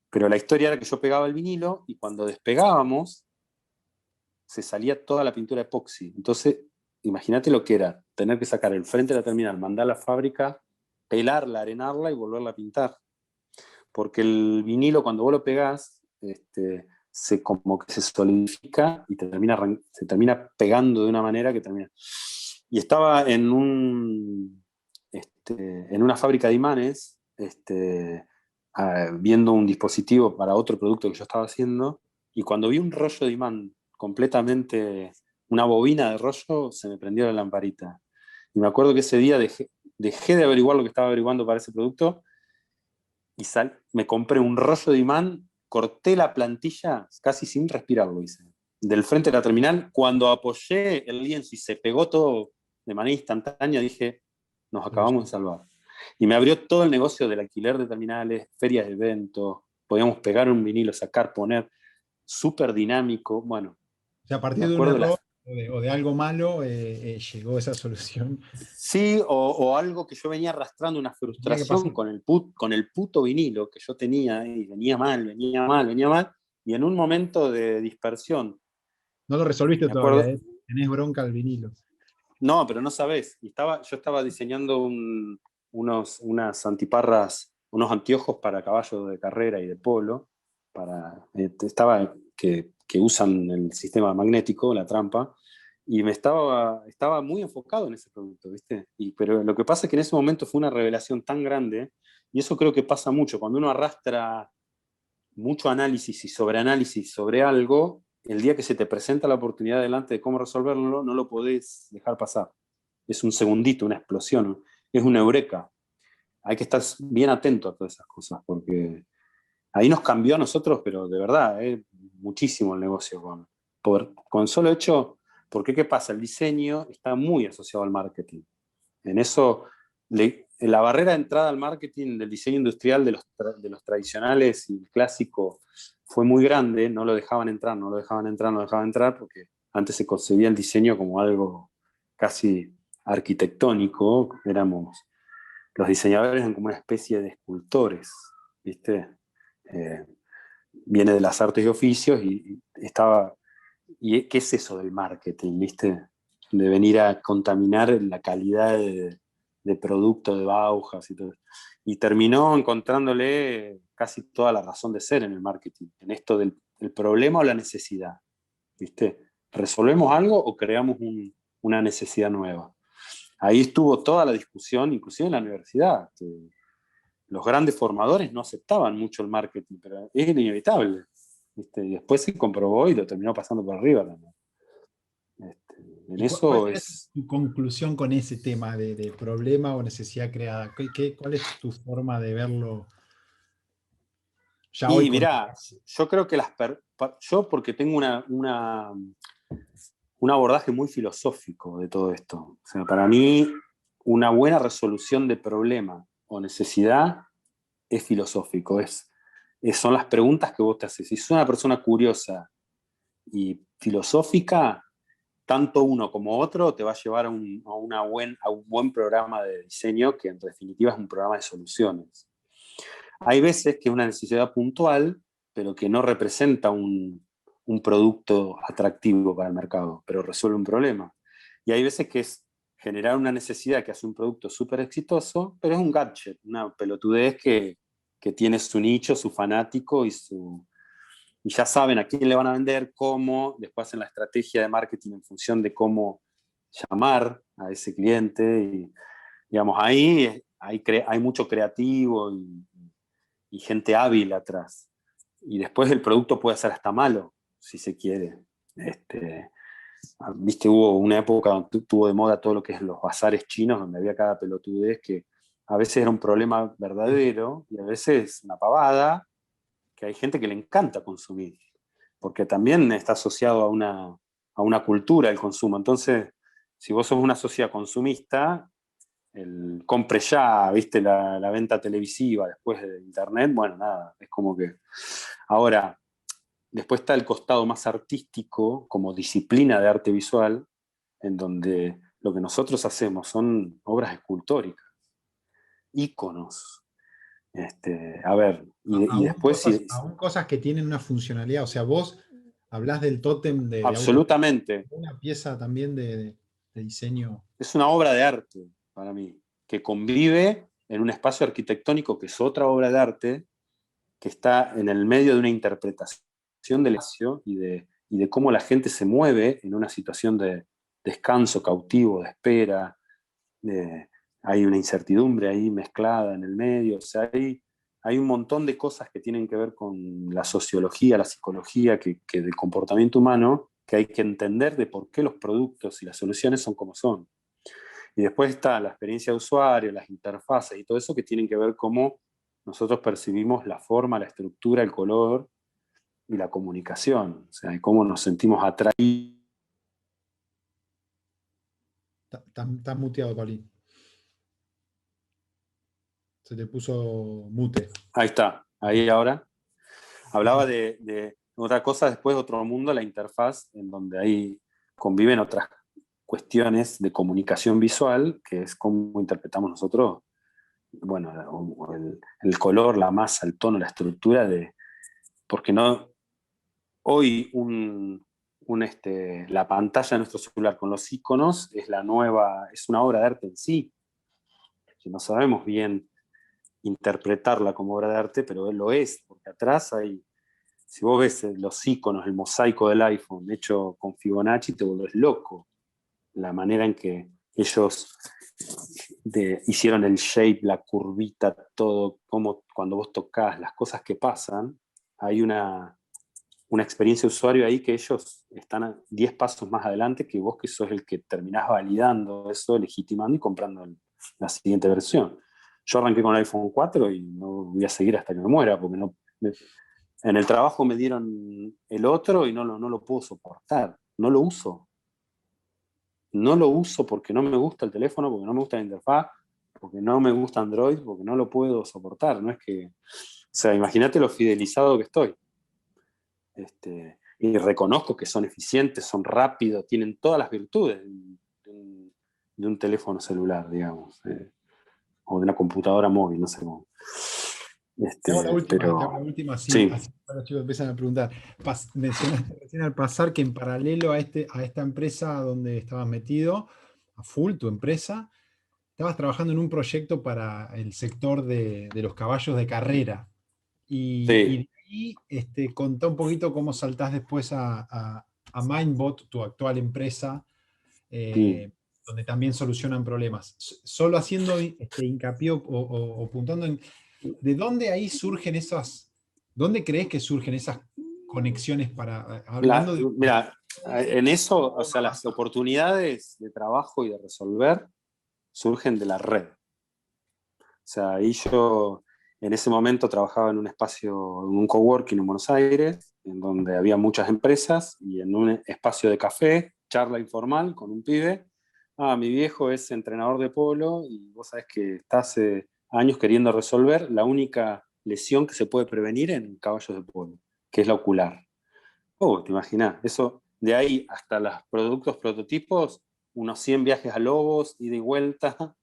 Pero la historia era que yo pegaba el vinilo y cuando despegábamos se salía toda la pintura epoxi. Entonces, imagínate lo que era tener que sacar el frente de la terminal, mandar a la fábrica, pelarla, arenarla y volverla a pintar. Porque el vinilo, cuando vos lo pegás, como que se solidifica y se termina pegando de una manera que termina. Y estaba en una fábrica de imanes, viendo un dispositivo para otro producto que yo estaba haciendo, y cuando vi un rollo de imán completamente, una bobina de rollo, se me prendió la lamparita. Y me acuerdo que ese día dejé de averiguar lo que estaba averiguando para ese producto y me compré un rollo de imán, corté la plantilla casi sin respirar, lo hice. Del frente de la terminal, cuando apoyé el lienzo y se pegó todo de manera instantánea, dije, nos acabamos de salvar. Y me abrió todo el negocio del alquiler de terminales, ferias de eventos, podíamos pegar un vinilo, sacar, poner, súper dinámico. Bueno, O sea, a me partir de un acuerdo de error las... o de algo malo, llegó esa solución. Sí, o algo que yo venía arrastrando, una Tenía que frustración pasar. con el puto vinilo que yo tenía, y venía mal, venía mal, venía mal, y en un momento de dispersión, No lo resolviste me todavía, acuerdo, ¿eh? Tenés bronca al vinilo. no, pero no sabés, yo estaba diseñando unas antiparras, unos anteojos para caballos de carrera y de polo, que usan el sistema magnético, la trampa, y estaba muy enfocado en ese producto, ¿viste? Pero lo que pasa es que en ese momento fue una revelación tan grande, y eso creo que pasa mucho, cuando uno arrastra mucho análisis y sobreanálisis sobre algo, el día que se te presenta la oportunidad delante de cómo resolverlo, no lo podés dejar pasar. Es un segundito, una explosión, es una eureka. Hay que estar bien atento a todas esas cosas, porque ahí nos cambió a nosotros, pero de verdad, muchísimo el negocio con solo hecho, porque ¿qué pasa? El diseño está muy asociado al marketing. En eso, la barrera de entrada al marketing del diseño industrial de los tradicionales y clásico fue muy grande, no lo dejaban entrar, no lo dejaban entrar, no lo dejaban entrar, porque antes se concebía el diseño como algo casi arquitectónico, los diseñadores eran como una especie de escultores, ¿viste? Eh, Viene de las artes y oficios ¿y qué es eso del marketing, viste? De venir a contaminar la calidad de producto de Bauhaus y todo. Y terminó encontrándole casi toda la razón de ser en el marketing, en esto del el problema o la necesidad, ¿viste? ¿Resolvemos algo o creamos una necesidad nueva? Ahí estuvo toda la discusión, inclusive en la universidad. Los grandes formadores no aceptaban mucho el marketing, pero es inevitable, ¿viste? Y después se comprobó y lo terminó pasando por arriba también. En ¿Y cuál eso sería es... tu conclusión con ese tema de problema o necesidad creada? ¿Cuál es tu forma de verlo ya hoy Y con... mirá, yo creo que yo porque tengo un abordaje muy filosófico de todo esto. O sea, para mí, una buena resolución de problema o necesidad es filosófico, son las preguntas que vos te haces. Si sos una persona curiosa y filosófica, tanto uno como otro te va a llevar a un buen programa de diseño que en definitiva es un programa de soluciones. Hay veces que es una necesidad puntual, pero que no representa un producto atractivo para el mercado, pero resuelve un problema. Y hay veces que es generar una necesidad que hace un producto súper exitoso, pero es un gadget, una pelotudez que tiene su nicho, su fanático y ya saben a quién le van a vender, cómo, después hacen la estrategia de marketing en función de cómo llamar a ese cliente. Y, digamos, ahí hay mucho creativo y gente hábil atrás. Y después el producto puede ser hasta malo, si se quiere. Viste, hubo una época donde tuvo de moda todo lo que es los bazares chinos, donde había cada pelotudez que a veces era un problema verdadero y a veces una pavada, que hay gente que le encanta consumir, porque también está asociado a una cultura el consumo. Entonces, si vos sos una sociedad consumista, el compre ya, viste, la venta televisiva después de internet, bueno, nada, es como que... Ahora, después está el costado más artístico, como disciplina de arte visual, en donde lo que nosotros hacemos son obras escultóricas, íconos. A ver, y después Aún cosas que tienen una funcionalidad. O sea, vos hablás del tótem de auto, absolutamente, una pieza también de diseño. es una obra de arte para mí, que convive en un espacio arquitectónico que es otra obra de arte, que está en el medio de una interpretación del espacio y de cómo la gente se mueve en una situación de descanso cautivo, de espera, de, hay una incertidumbre ahí mezclada en el medio, o sea, hay un montón de cosas que tienen que ver con la sociología, la psicología, que del comportamiento humano, que hay que entender de por qué los productos y las soluciones son como son. Y después está la experiencia de usuario, las interfaces y todo eso que tienen que ver cómo nosotros percibimos la forma, la estructura, el color y la comunicación, o sea, cómo nos sentimos atraídos. Estás muteado, Paulín. Se te puso mute. Ahí está, ahí ahora. Hablaba de otra cosa, después otro mundo, la interfaz, en donde ahí conviven otras cuestiones de comunicación visual, que es cómo interpretamos nosotros, bueno, el color, la masa, el tono, la estructura, porque no, hoy la pantalla de nuestro celular con los iconos es es una obra de arte en sí, que no sabemos bien interpretarla como obra de arte, pero lo es, porque atrás hay, si vos ves los iconos, el mosaico del iPhone hecho con Fibonacci, te volvés loco. La manera en que ellos hicieron el shape, la curvita, todo, como cuando vos tocas las cosas que pasan, hay una experiencia de usuario ahí que ellos están a 10 pasos más adelante que vos, que sos el que terminás validando eso, legitimando y comprando la siguiente versión. Yo arranqué con el iPhone 4 y no voy a seguir hasta que me muera, porque en el trabajo me dieron el otro y no lo puedo soportar. No lo uso. No lo uso porque no me gusta el teléfono, porque no me gusta la interfaz, porque no me gusta Android, porque no lo puedo soportar. No es que, o sea, imagínate lo fidelizado que estoy. Y reconozco que son eficientes, son rápidos, tienen todas las virtudes de un teléfono celular, digamos, o de una computadora móvil, no sé cómo. Te hago la Pero última, así, sí, así los chicos empiezan a preguntar. Mencionaste recién al pasar que en paralelo a esta empresa donde estabas metido, a full tu empresa, estabas trabajando en un proyecto para el sector de los caballos de carrera. Y sí, de ahí contá un poquito cómo saltás después a Mindbot, tu actual empresa, mm. donde también solucionan problemas. Solo haciendo hincapié o apuntando en ¿de dónde ahí surgen dónde crees que surgen esas conexiones para, hablando de... Mira, en eso, o sea, las oportunidades de trabajo y de resolver surgen de la red. O sea, ahí yo en ese momento trabajaba en un espacio, en un coworking en Buenos Aires, en donde había muchas empresas, y en un espacio de café, charla informal con un pibe. Ah, mi viejo es entrenador de polo y vos sabés que está hace años queriendo resolver la única lesión que se puede prevenir en caballos de polo, que es la ocular. Oh, te imaginas, eso de ahí hasta los productos prototipos, unos 100 viajes a Lobos, ida y vuelta,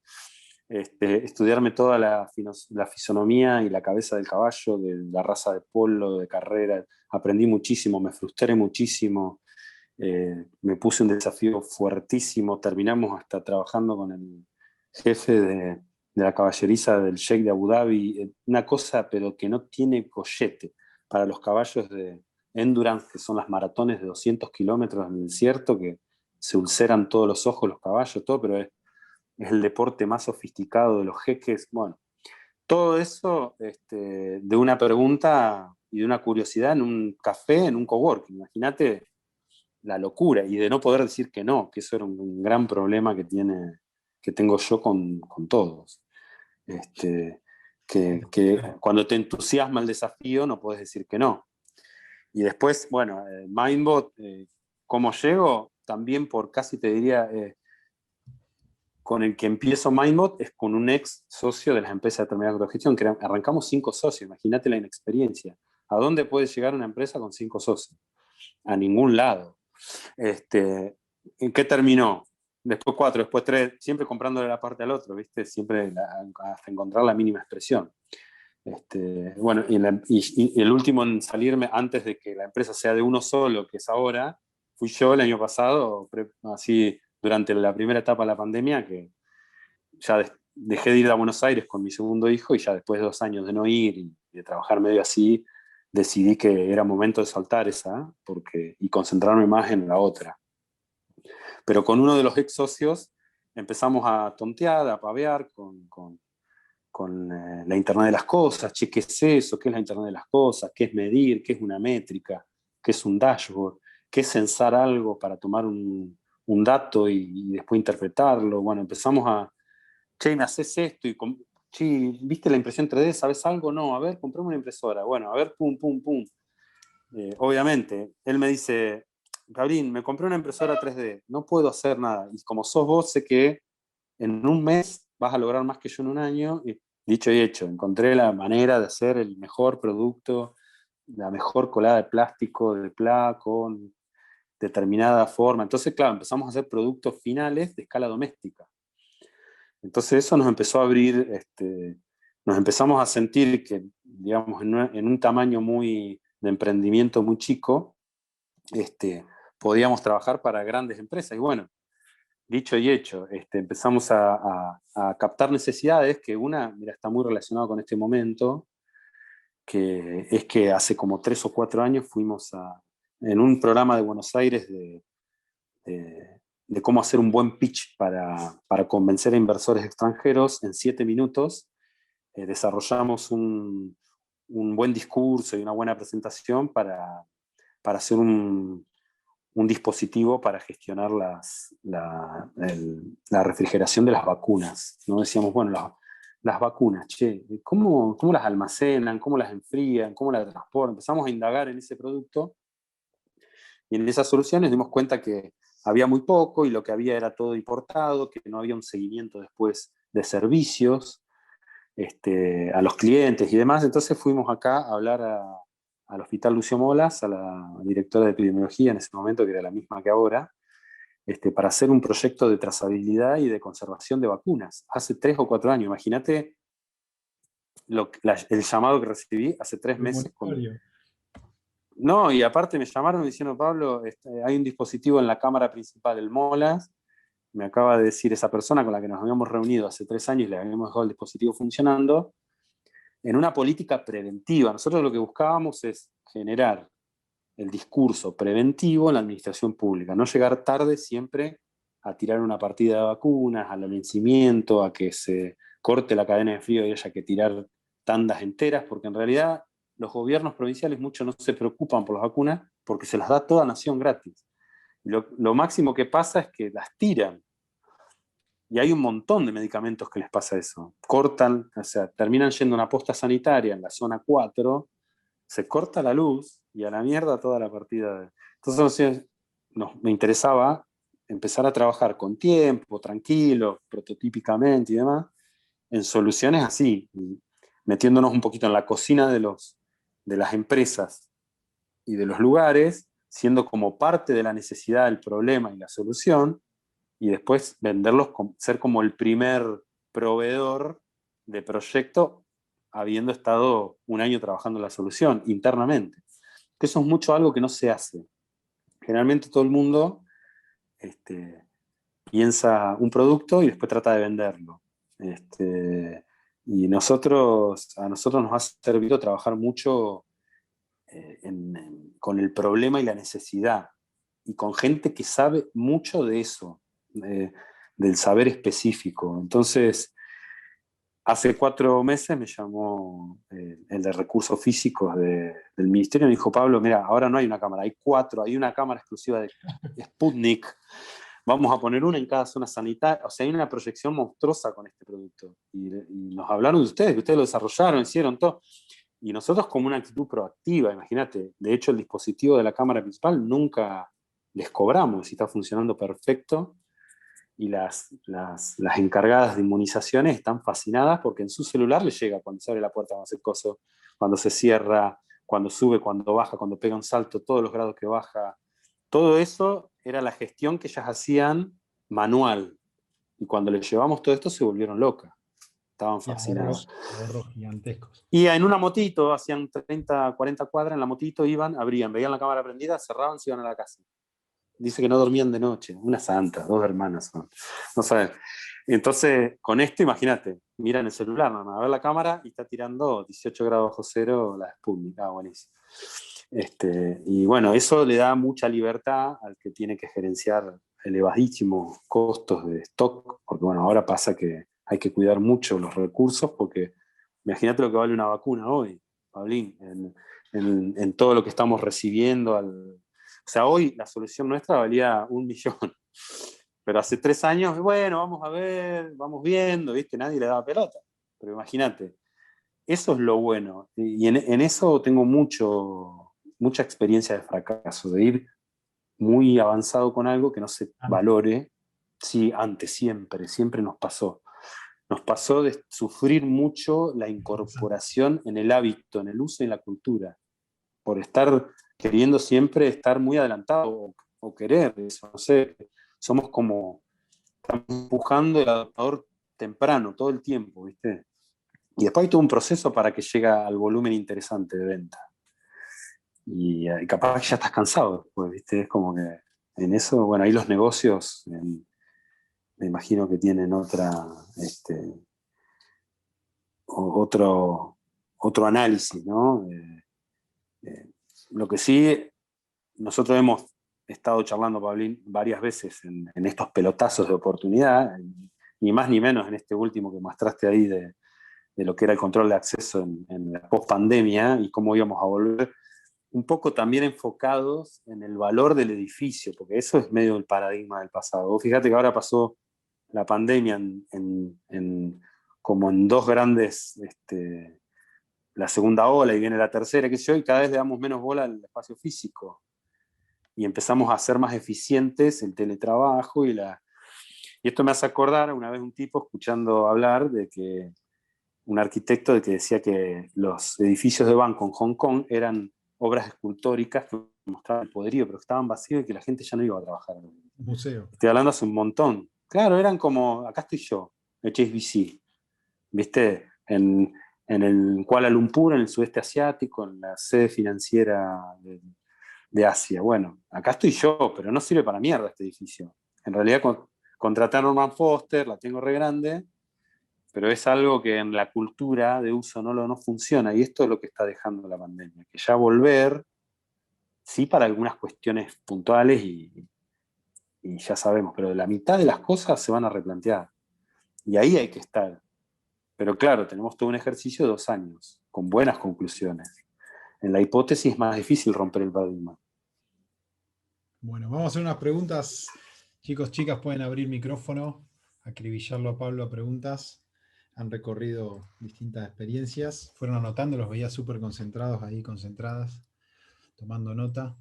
estudiarme toda la fisonomía y la cabeza del caballo, de la raza de polo, de carrera. Aprendí muchísimo, me frustré muchísimo, me puse un desafío fuertísimo. Terminamos hasta trabajando con el jefe de la caballeriza del Sheikh de Abu Dhabi, una cosa pero que no tiene collete para los caballos de endurance, que son las maratones de 200 kilómetros en el desierto, que se ulceran todos los ojos los caballos, todo, pero es el deporte más sofisticado de los jeques. Bueno, todo eso de una pregunta y de una curiosidad en un café, en un coworking. Imagínate la locura y de no poder decir que no, que eso era un gran problema que tengo yo con todos. Que cuando te entusiasma el desafío no puedes decir que no. Y después, bueno, Mindbot, ¿cómo llego? También por casi te diría, con el que empiezo Mindbot es con un ex socio de las empresas de determinada autogestión, que arrancamos 5 socios, imagínate la inexperiencia. ¿A dónde puede llegar una empresa con 5 socios? A ningún lado. ¿En qué terminó? Después 4, después 3, siempre comprándole la parte al otro, ¿viste? Siempre hasta encontrar la mínima expresión. Bueno, y el último en salirme antes de que la empresa sea de uno solo, que es ahora, fui yo el año pasado, así durante la primera etapa de la pandemia, que ya dejé de ir a Buenos Aires con mi segundo hijo y ya después de 2 años de no ir y de trabajar medio así, decidí que era momento de soltar esa y concentrarme más en la otra. Pero con uno de los ex socios empezamos a tontear, a pavear con la Internet de las cosas. Che, ¿qué es eso? ¿Qué es la Internet de las cosas? ¿Qué es medir? ¿Qué es una métrica? ¿Qué es un dashboard? ¿Qué es censar algo para tomar un dato y después interpretarlo? Bueno, empezamos a, che, me haces esto che, ¿viste la impresión 3D? ¿Sabes algo? No, a ver, comprame una impresora. Bueno, a ver, pum, pum, pum. Obviamente, él me dice, Gabriel, me compré una impresora 3D, no puedo hacer nada. Y como sos vos, sé que en un mes vas a lograr más que yo en un año. Y dicho y hecho, encontré la manera de hacer el mejor producto, la mejor colada de plástico de PLA con determinada forma. Entonces, claro, empezamos a hacer productos finales de escala doméstica. Entonces eso nos empezó a abrir, nos empezamos a sentir que, digamos, en un tamaño muy de emprendimiento muy chico, podíamos trabajar para grandes empresas. Y bueno, dicho y hecho, empezamos a captar necesidades que una, mira, está muy relacionada con este momento, que es que hace como 3 o 4 años fuimos en un programa de Buenos Aires de cómo hacer un buen pitch para convencer a inversores extranjeros en 7 minutos. Desarrollamos un buen discurso y una buena presentación para hacer un dispositivo para gestionar la refrigeración de las vacunas. ¿No? Decíamos, bueno, las vacunas, che, ¿cómo las almacenan? ¿Cómo las enfrían? ¿Cómo las transportan? Empezamos a indagar en ese producto y en esas soluciones dimos cuenta que había muy poco y lo que había era todo importado, que no había un seguimiento después de servicios a los clientes y demás. Entonces fuimos acá a hablar al Hospital Lucio Molas, a la directora de epidemiología en ese momento, que era la misma que ahora, para hacer un proyecto de trazabilidad y de conservación de vacunas. Hace 3 o 4 años, imagínate el llamado que recibí hace 3 meses. No, y aparte me llamaron diciendo, Pablo, hay un dispositivo en la cámara principal del Molas, me acaba de decir esa persona con la que nos habíamos reunido hace 3 años y le habíamos dejado el dispositivo funcionando, en una política preventiva. Nosotros lo que buscábamos es generar el discurso preventivo en la administración pública, no llegar tarde siempre a tirar una partida de vacunas, al vencimiento, a que se corte la cadena de frío y haya que tirar tandas enteras, porque en realidad los gobiernos provinciales mucho no se preocupan por las vacunas porque se las da toda nación gratis. Lo máximo que pasa es que las tiran. Y hay un montón de medicamentos que les pasa eso. Cortan, o sea, terminan yendo a una posta sanitaria en la zona 4, se corta la luz y a la mierda toda la partida. Entonces me interesaba empezar a trabajar con tiempo, tranquilo, prototípicamente y demás, en soluciones así, metiéndonos un poquito en la cocina de las empresas y de los lugares, siendo como parte de la necesidad del problema y la solución, y después venderlos, ser como el primer proveedor de proyecto habiendo estado un año trabajando en la solución internamente. Que eso es mucho algo que no se hace. Generalmente todo el mundo piensa un producto y después trata de venderlo. Y a nosotros nos ha servido trabajar mucho con el problema y la necesidad, y con gente que sabe mucho de eso, del saber específico. Entonces, hace 4 meses me llamó el de recursos físicos del ministerio y me dijo, Pablo, mira, ahora no hay una cámara, hay 4, hay una cámara exclusiva de Sputnik, vamos a poner una en cada zona sanitaria, o sea, hay una proyección monstruosa con este producto. Y nos hablaron de ustedes, que ustedes lo desarrollaron, hicieron todo. Y nosotros como una actitud proactiva, imagínate, de hecho el dispositivo de la cámara principal nunca les cobramos, si está funcionando perfecto, y las encargadas de inmunizaciones están fascinadas porque en su celular les llega cuando se abre la puerta, cuando hace coso, cuando se cierra, cuando sube, cuando baja, cuando pega un salto, todos los grados que baja. Todo eso era la gestión que ellas hacían manual. Y cuando les llevamos todo esto se volvieron locas. Estaban fascinadas. Ahorros gigantescos. Y en una motito, hacían 30, 40 cuadras, en la motito iban, abrían, veían la cámara prendida, cerraban, se iban a la casa. Dice que no dormían de noche. Una santa, 2 hermanas son. No saben. Entonces, con esto, imagínate, miran el celular, a ver la cámara y está tirando 18 grados bajo cero la Sputnik. Ah, buenísimo. Y bueno, eso le da mucha libertad al que tiene que gerenciar elevadísimos costos de stock, porque bueno, ahora pasa que hay que cuidar mucho los recursos, porque imagínate lo que vale una vacuna hoy, Pablín, en todo lo que estamos recibiendo. O sea, hoy la solución nuestra valía 1 millón, pero hace 3 años, bueno, vamos a ver, vamos viendo, ¿viste? Nadie le daba pelota. Pero imagínate, eso es lo bueno. Y en eso tengo mucha experiencia de fracaso, de ir muy avanzado con algo que no se valore. Sí, antes, siempre nos pasó. Nos pasó de sufrir mucho la incorporación en el hábito, en el uso y en la cultura, por estar queriendo siempre estar muy adelantado o querer eso, no sé, somos como, estamos empujando el adaptador temprano todo el tiempo, ¿viste? Y después hay todo un proceso para que llegue al volumen interesante de venta. Y capaz que ya estás cansado después, ¿viste? Es como que en eso, bueno, ahí los negocios, me imagino que tienen otro análisis, ¿no? Lo que sí, nosotros hemos estado charlando, Pablín, varias veces en estos pelotazos de oportunidad, ni más ni menos en este último que mostraste ahí de lo que era el control de acceso en la post-pandemia y cómo íbamos a volver, un poco también enfocados en el valor del edificio, porque eso es medio el paradigma del pasado. Vos fíjate que ahora pasó la pandemia como en dos grandes, la segunda ola y viene la tercera, qué sé yo, y cada vez le damos menos bola al espacio físico. Y empezamos a ser más eficientes el teletrabajo y esto me hace acordar una vez un tipo escuchando hablar de que un arquitecto de que decía que los edificios de banco en Hong Kong eran obras escultóricas que mostraban el poderío, pero que estaban vacíos y que la gente ya no iba a trabajar. Museo. Estoy hablando hace un montón. Claro, eran como, acá estoy yo, HSBC, ¿viste? En el Kuala Lumpur, en el sudeste asiático, en la sede financiera de Asia. Bueno, acá estoy yo, pero no sirve para mierda este edificio. En realidad contraté a Norman Foster, la tengo re grande, pero es algo que en la cultura de uso no funciona, y esto es lo que está dejando la pandemia, que ya volver, sí para algunas cuestiones puntuales y ya sabemos, pero la mitad de las cosas se van a replantear, y ahí hay que estar. Pero claro, tenemos todo un ejercicio de 2 años, con buenas conclusiones. En la hipótesis es más difícil romper el paradigma. Bueno, vamos a hacer unas preguntas. Chicos, chicas, pueden abrir micrófono, acribillarlo a Pablo a preguntas. Han recorrido distintas experiencias. Fueron anotando, los veía súper concentrados ahí, concentradas, tomando nota.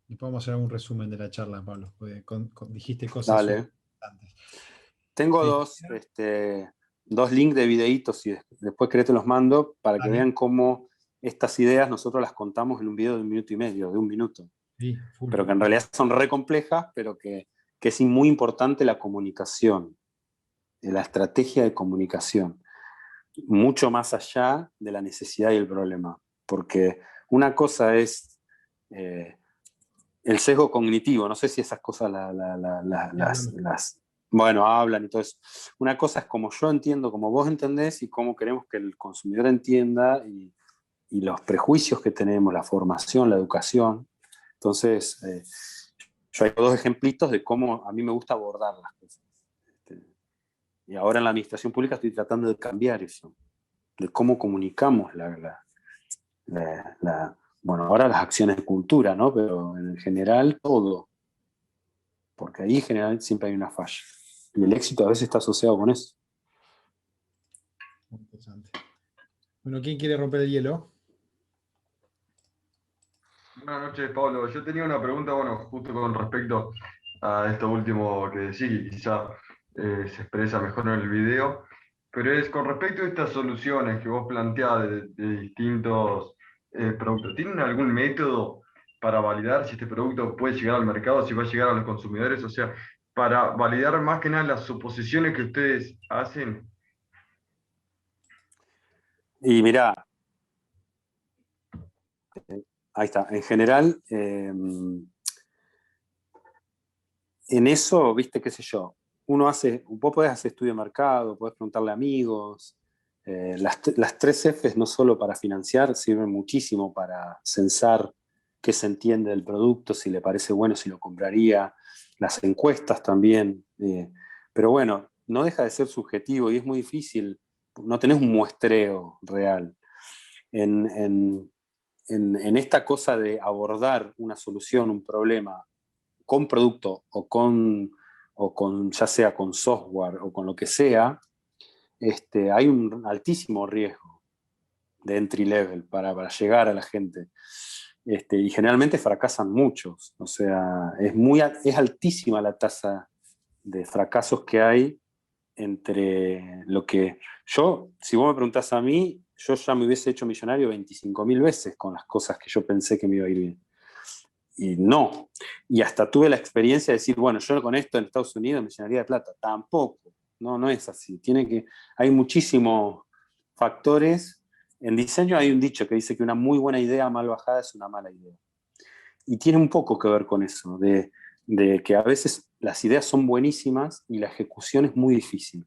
Y podemos hacer algún resumen de la charla, Pablo, porque dijiste cosas súper Dale. importantes. Tengo dos links de videitos y después querés te los mando para que Dale. vean cómo estas ideas nosotros las contamos en un video de 1 minuto y medio, de 1 minuto. Sí, full. Pero que en realidad son re complejas, pero que es muy importante la comunicación, la estrategia de comunicación, mucho más allá de la necesidad y el problema. Porque una cosa es el sesgo cognitivo, no sé si esas cosas bueno, hablan y todo eso. Una cosa es como yo entiendo, como vos entendés y cómo queremos que el consumidor entienda y los prejuicios que tenemos, la formación, la educación. Entonces, yo hay dos ejemplitos de cómo a mí me gusta abordar las cosas. Y ahora en la administración pública estoy tratando de cambiar eso, de cómo comunicamos bueno, ahora las acciones de cultura, ¿no? Pero en general todo, porque ahí generalmente siempre hay una falla. Y el éxito a veces está asociado con eso. Muy interesante. Bueno, ¿quién quiere romper el hielo? Buenas noches, Pablo. Yo tenía una pregunta, bueno, justo con respecto a esto último que decís, y quizá se expresa mejor en el video, pero es con respecto a estas soluciones que vos planteás de distintos productos. ¿Tienen algún método para validar si este producto puede llegar al mercado, si va a llegar a los consumidores? O sea, para validar más que nada las suposiciones que ustedes hacen. Y mirá, ahí está. En general, en eso, viste, qué sé yo, vos podés hacer estudio de mercado, podés preguntarle a amigos. Las 3 Fs no solo para financiar, sirven muchísimo para censar qué se entiende del producto, si le parece bueno, si lo compraría. las encuestas también. Pero bueno, no deja de ser subjetivo y es muy difícil, no tenés un muestreo real. En esta cosa de abordar una solución, un problema, con producto o con ya sea con software o con lo que sea, hay un altísimo riesgo de entry level para llegar a la gente. Y generalmente fracasan muchos. O sea, es altísima la tasa de fracasos que hay entre lo que yo, si vos me preguntás a mí, yo ya me hubiese hecho millonario 25.000 veces con las cosas que yo pensé que me iba a ir bien. Y no. Y hasta tuve la experiencia de decir, bueno, yo con esto en Estados Unidos me llenaría de plata. Tampoco. No, no es así. Hay muchísimos factores. En diseño hay un dicho que dice que una muy buena idea mal bajada es una mala idea. Y tiene un poco que ver con eso, de que a veces las ideas son buenísimas y la ejecución es muy difícil,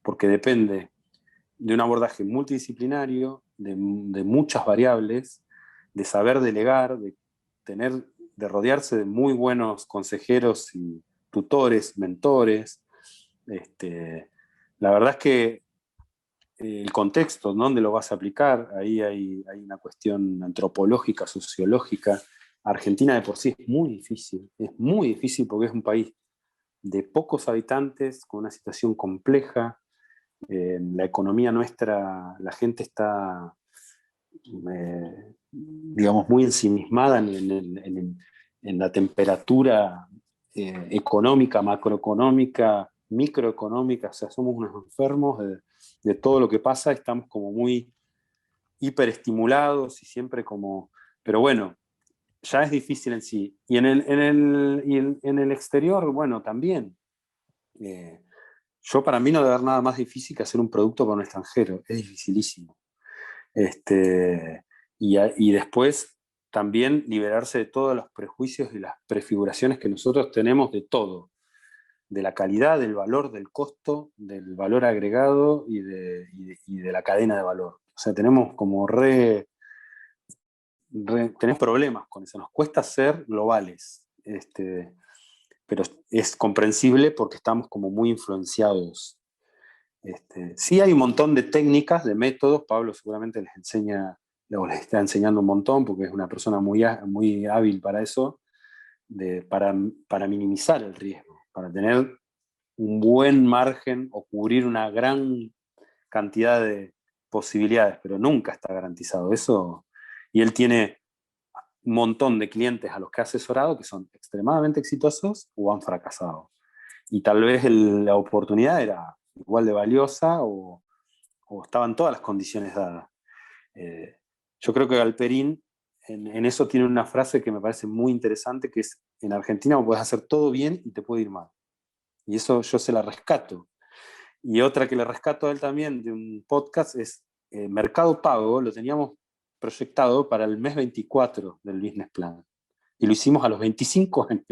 porque depende de un abordaje multidisciplinario, de muchas variables, de saber delegar, de rodearse de muy buenos consejeros y tutores, mentores. La verdad es que el contexto, ¿dónde lo vas a aplicar? Ahí hay una cuestión antropológica, sociológica. Argentina de por sí es muy difícil porque es un país de pocos habitantes, con una situación compleja. La economía nuestra, la gente está, digamos, muy ensimismada en la temperatura económica, macroeconómica, microeconómica. O sea, somos unos enfermos de todo lo que pasa, estamos como muy hiperestimulados y siempre como... Pero bueno, ya es difícil en sí. Y en el exterior, bueno, también. Para mí no debe haber nada más difícil que hacer un producto para un extranjero. Es dificilísimo. Y después también liberarse de todos los prejuicios y las prefiguraciones que nosotros tenemos de todo. De la calidad, del valor, del costo, del valor agregado y de la cadena de valor. O sea, tenemos como tenemos problemas con eso, nos cuesta ser globales, pero es comprensible porque estamos como muy influenciados. Sí hay un montón de técnicas, de métodos, Pablo seguramente les está enseñando un montón porque es una persona muy hábil para eso, para minimizar el riesgo, para tener un buen margen o cubrir una gran cantidad de posibilidades, pero nunca está garantizado eso. Y él tiene un montón de clientes a los que ha asesorado que son extremadamente exitosos o han fracasado. Y tal vez la oportunidad era igual de valiosa o estaban todas las condiciones dadas. Yo creo que Galperín en eso tiene una frase que me parece muy interesante, que es, en Argentina puedes hacer todo bien y te puede ir mal. Y eso yo se la rescato. Y otra que le rescato a él también de un podcast es Mercado Pago, lo teníamos proyectado para el mes 24 del business plan. Y lo hicimos a los 25 años.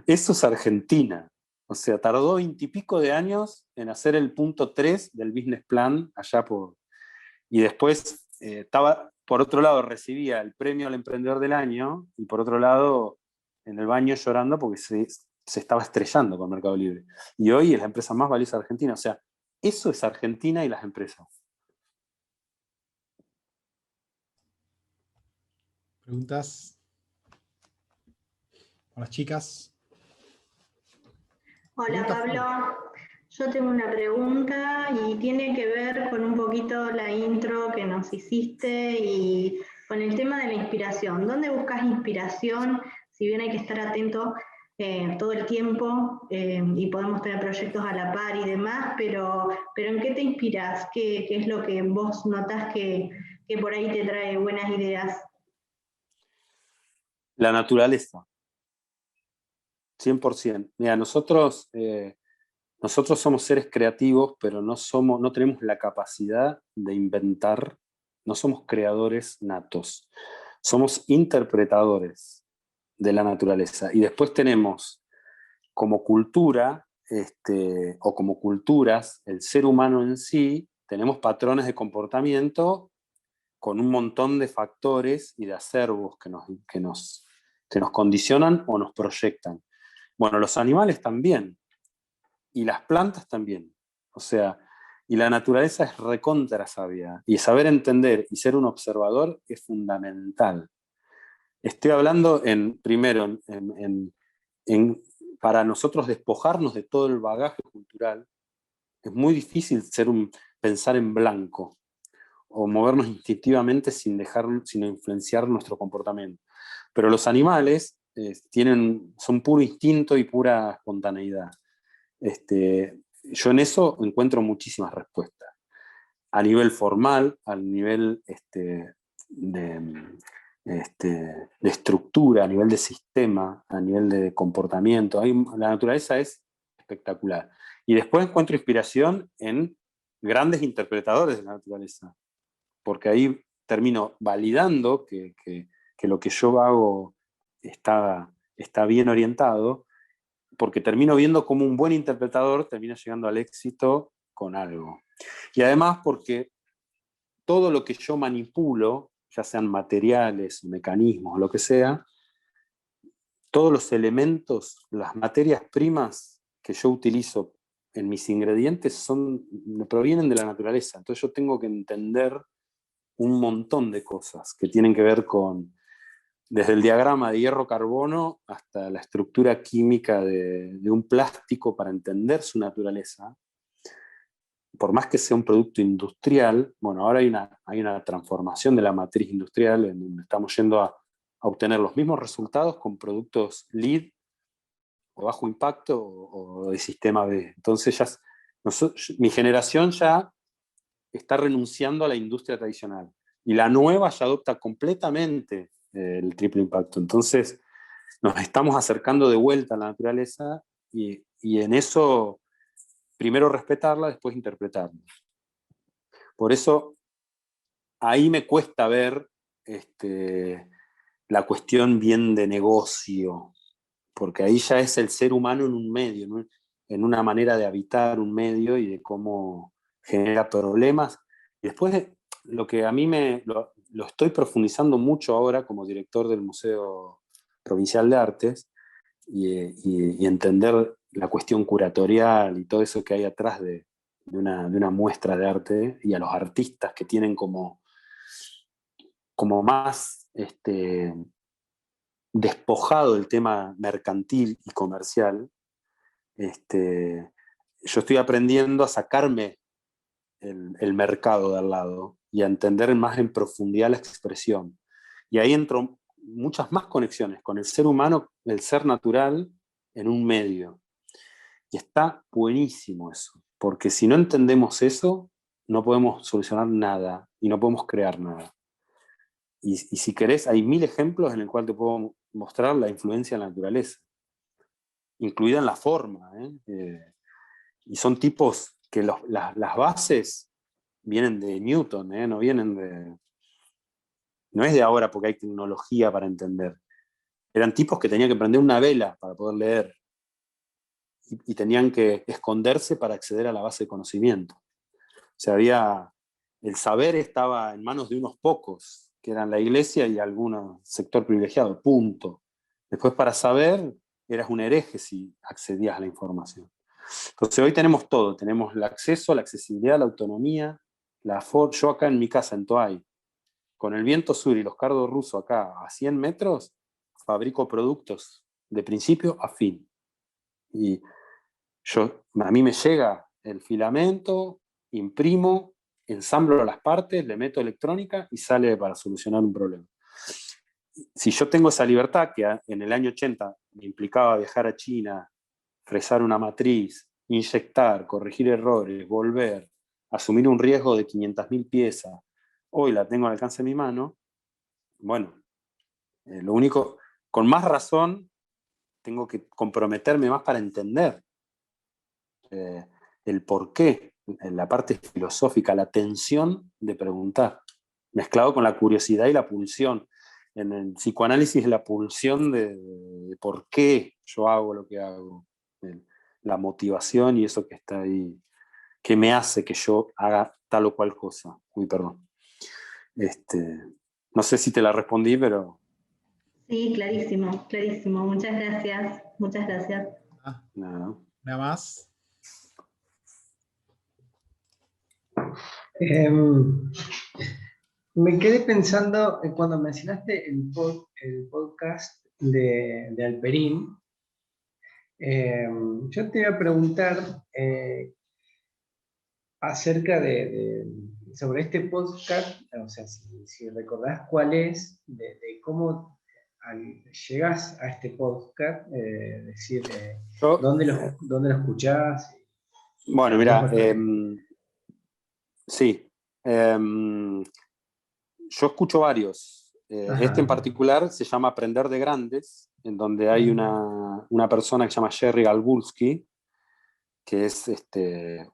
Eso es Argentina. O sea, tardó 20 y pico de años en hacer el punto 3 del business plan allá por... Y después por otro lado, recibía el premio al emprendedor del año y por otro lado, en el baño llorando porque se estaba estrellando con Mercado Libre. Y hoy es la empresa más valiosa de Argentina. O sea, eso es Argentina y las empresas. ¿Preguntas para las chicas? Hola Pablo, yo tengo una pregunta y tiene que ver con un poquito la intro que nos hiciste y con el tema de la inspiración. ¿Dónde buscas inspiración? Si bien hay que estar atento todo el tiempo y podemos tener proyectos a la par y demás, pero ¿en qué te inspiras? ¿Qué es lo que vos notás que por ahí te trae buenas ideas? La naturaleza. 100%. Mira, nosotros somos seres creativos, pero no tenemos la capacidad de inventar, no somos creadores natos, somos interpretadores de la naturaleza. Y después tenemos como cultura, o como culturas, el ser humano en sí, tenemos patrones de comportamiento con un montón de factores y de acervos que nos condicionan o nos proyectan. Bueno, los animales también, y las plantas también. O sea, y la naturaleza es recontra sabia, y saber entender y ser un observador es fundamental. Estoy hablando primero, para nosotros despojarnos de todo el bagaje cultural. Es muy difícil pensar en blanco o movernos instintivamente sin influenciar nuestro comportamiento. Pero los animales son puro instinto y pura espontaneidad. Yo en eso encuentro muchísimas respuestas. A nivel formal, a nivel de estructura, a nivel de sistema, a nivel de comportamiento. La naturaleza es espectacular. Y después encuentro inspiración en grandes interpretadores de la naturaleza, porque ahí termino validando que lo que yo hago está bien orientado, porque termino viendo cómo un buen interpretador termina llegando al éxito con algo. Y además porque todo lo que yo manipulo, ya sean materiales, mecanismos, lo que sea, todos los elementos, las materias primas que yo utilizo en mis ingredientes provienen de la naturaleza. Entonces yo tengo que entender un montón de cosas que tienen que ver desde el diagrama de hierro-carbono hasta la estructura química de un plástico para entender su naturaleza. Por más que sea un producto industrial, bueno, ahora hay una transformación de la matriz industrial en donde estamos yendo a obtener los mismos resultados con productos LEED o bajo impacto o de sistema B. Entonces mi generación ya está renunciando a la industria tradicional y la nueva ya adopta completamente el triple impacto. Entonces nos estamos acercando de vuelta a la naturaleza y en eso primero respetarla, después interpretarla. Por eso ahí me cuesta ver la cuestión bien de negocio, porque ahí ya es el ser humano en un medio, ¿no? En una manera de habitar un medio y de cómo genera problemas. Y después lo que a mí lo estoy profundizando mucho ahora como director del Museo Provincial de Artes y entender la cuestión curatorial y todo eso que hay atrás de una muestra de arte y a los artistas que tienen como más despojado el tema mercantil y comercial. Yo estoy aprendiendo a sacarme el mercado de al lado y a entender más en profundidad la expresión. Y ahí entro muchas más conexiones con el ser humano, el ser natural en un medio. Y está buenísimo eso, porque si no entendemos eso, no podemos solucionar nada y no podemos crear nada. Y si querés, hay 1000 ejemplos en el cual te puedo mostrar la influencia de la naturaleza, incluida en la forma. Y son tipos que las bases vienen de Newton, no vienen no es de ahora porque hay tecnología para entender. Eran tipos que tenían que prender una vela para poder leer y tenían que esconderse para acceder a la base de conocimiento. O sea, el saber estaba en manos de unos pocos, que eran la iglesia y algún sector privilegiado, punto. Después, para saber, eras un hereje si accedías a la información. Entonces hoy tenemos todo, tenemos el acceso, la accesibilidad, la autonomía, yo acá en mi casa, en Toay, con el viento sur y los cardos rusos acá a 100 metros, fabrico productos de principio a fin. Y a mí me llega el filamento, imprimo, ensamblo las partes, le meto electrónica y sale para solucionar un problema. Si yo tengo esa libertad, que en el año 80 me implicaba viajar a China, fresar una matriz, inyectar, corregir errores, volver, asumir un riesgo de 500.000 piezas, hoy la tengo al alcance de mi mano, bueno, lo único, con más razón, tengo que comprometerme más para entender el porqué, la parte filosófica, la tensión de preguntar, mezclado con la curiosidad y la pulsión. En el psicoanálisis la pulsión de por qué yo hago lo que hago, la motivación y eso que está ahí, que me hace que yo haga tal o cual cosa. Uy, perdón. No sé si te la respondí, pero... Sí, clarísimo, clarísimo. Muchas gracias, muchas gracias. No. Nada más. Me quedé pensando cuando mencionaste el podcast de Alperín. Yo te iba a preguntar acerca sobre este podcast, o sea, si recordás cuál es, de cómo llegás a este podcast, decir, Yo, dónde lo escuchás. bueno, mira, sí. Yo escucho varios. Este en Ajá. particular se llama Aprender de Grandes, en donde hay una persona que se llama Jerry Galbulski, que es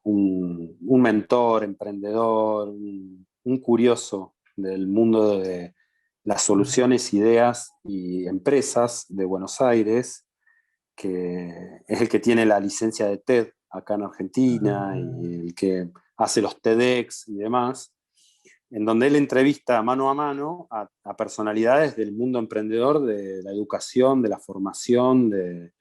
un mentor, emprendedor, un curioso del mundo de las soluciones, ideas y empresas de Buenos Aires, que es el que tiene la licencia de TED acá en Argentina y el que hace los TEDx y demás, en donde él entrevista mano a mano a personalidades del mundo emprendedor, de la educación, de la formación, de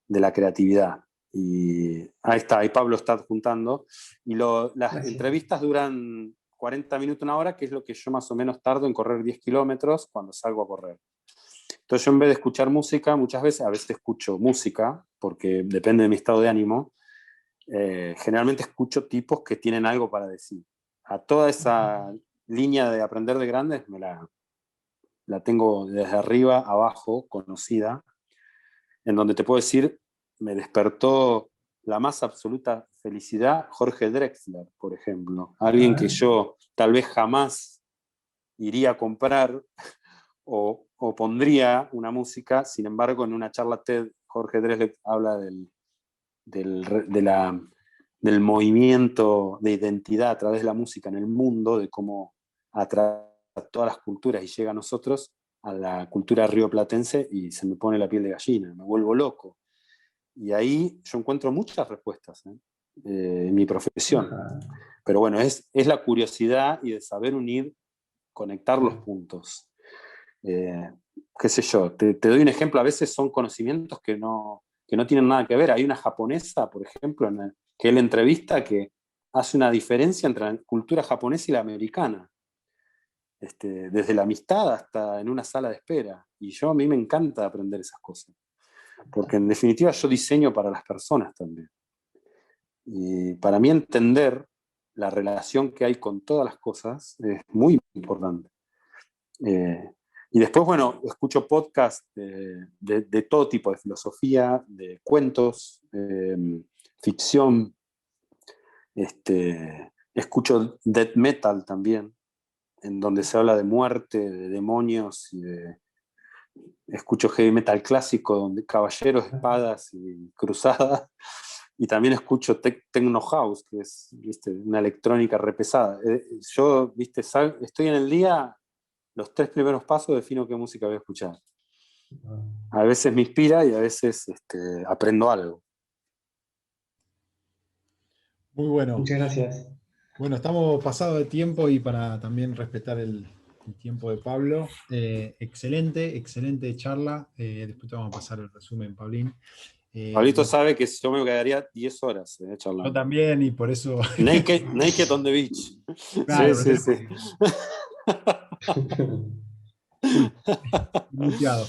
la creatividad. Y ahí está, ahí Pablo está adjuntando. Y las Gracias. entrevistas duran 40 minutos, una hora, que es lo que yo más o menos tardo en correr 10 kilómetros cuando salgo a correr. Entonces yo en vez de escuchar música, muchas veces, a veces escucho música, porque depende de mi estado de ánimo, generalmente escucho tipos que tienen algo para decir. A toda esa línea de Aprender de Grandes la tengo desde arriba abajo, conocida, en donde te puedo decir, me despertó la más absoluta felicidad Jorge Drexler, por ejemplo. Alguien que yo tal vez jamás iría a comprar o pondría una música, sin embargo, en una charla TED, Jorge Drexler habla del movimiento de identidad a través de la música en el mundo, de cómo atrae a todas las culturas y llega a nosotros, a la cultura rioplatense, y se me pone la piel de gallina, me vuelvo loco. Y ahí yo encuentro muchas respuestas en mi profesión. Ajá. Pero bueno, es la curiosidad y de saber unir, conectar los puntos. Qué sé yo, te doy un ejemplo, a veces son conocimientos que no tienen nada que ver. Hay una japonesa, por ejemplo, que él entrevista, que hace una diferencia entre la cultura japonesa y la americana. Desde la amistad hasta en una sala de espera. Y a mí me encanta aprender esas cosas. Porque en definitiva yo diseño para las personas también. Y para mí entender la relación que hay con todas las cosas es muy importante. Y después, bueno, escucho podcasts de todo tipo, de filosofía, de cuentos, ficción. Escucho death metal también, en donde se habla de muerte, de demonios, escucho heavy metal clásico, donde caballeros, espadas y cruzadas. Y también escucho techno house, que es, ¿viste?, una electrónica repesada. Yo, ¿viste?, estoy en el día, los 3 primeros pasos defino qué música voy a escuchar. A veces me inspira y a veces aprendo algo. Muy bueno. Muchas gracias. Bueno, estamos pasados de tiempo y para también respetar el tiempo de Pablo. Excelente charla. Después te vamos a pasar el resumen, Pablín. Pablito sabe que yo me quedaría 10 horas charlando. Yo también, y por eso. Naked on the beach. Claro, Sí. Muteado.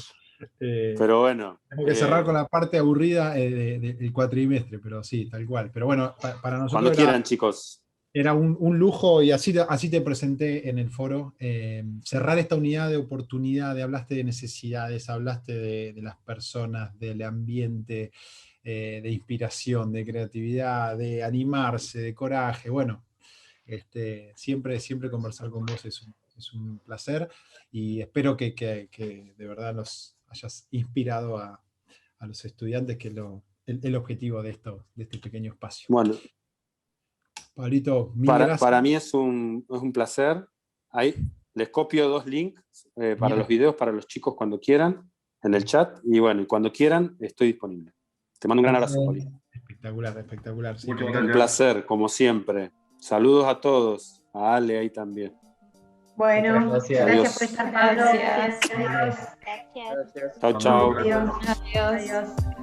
Pero bueno. Tengo que cerrar con la parte aburrida del cuatrimestre, pero sí, tal cual. Pero bueno, para nosotros cuando quieran, chicos. Era un lujo, y así te presenté en el foro, cerrar esta unidad de oportunidad. Hablaste de necesidades, hablaste de las personas, del ambiente, de inspiración, de creatividad, de animarse, de coraje. Bueno, siempre conversar con vos es un placer, y espero que de verdad los hayas inspirado a los estudiantes, que es el objetivo de este pequeño espacio. Bueno, Pablito, mil gracias. Para mí es un placer. Ahí les copio 2 links para los videos, para los chicos cuando quieran, en el chat. Y bueno, y cuando quieran, estoy disponible. Te mando un gran abrazo, Pablito. Espectacular. Muchas Un gracias. placer, como siempre. Saludos a todos. A Ale ahí también. Bueno, Muchas gracias. gracias por estar, Pablo. Gracias. Gracias. Chao, chao. Adiós. Adiós. Adiós.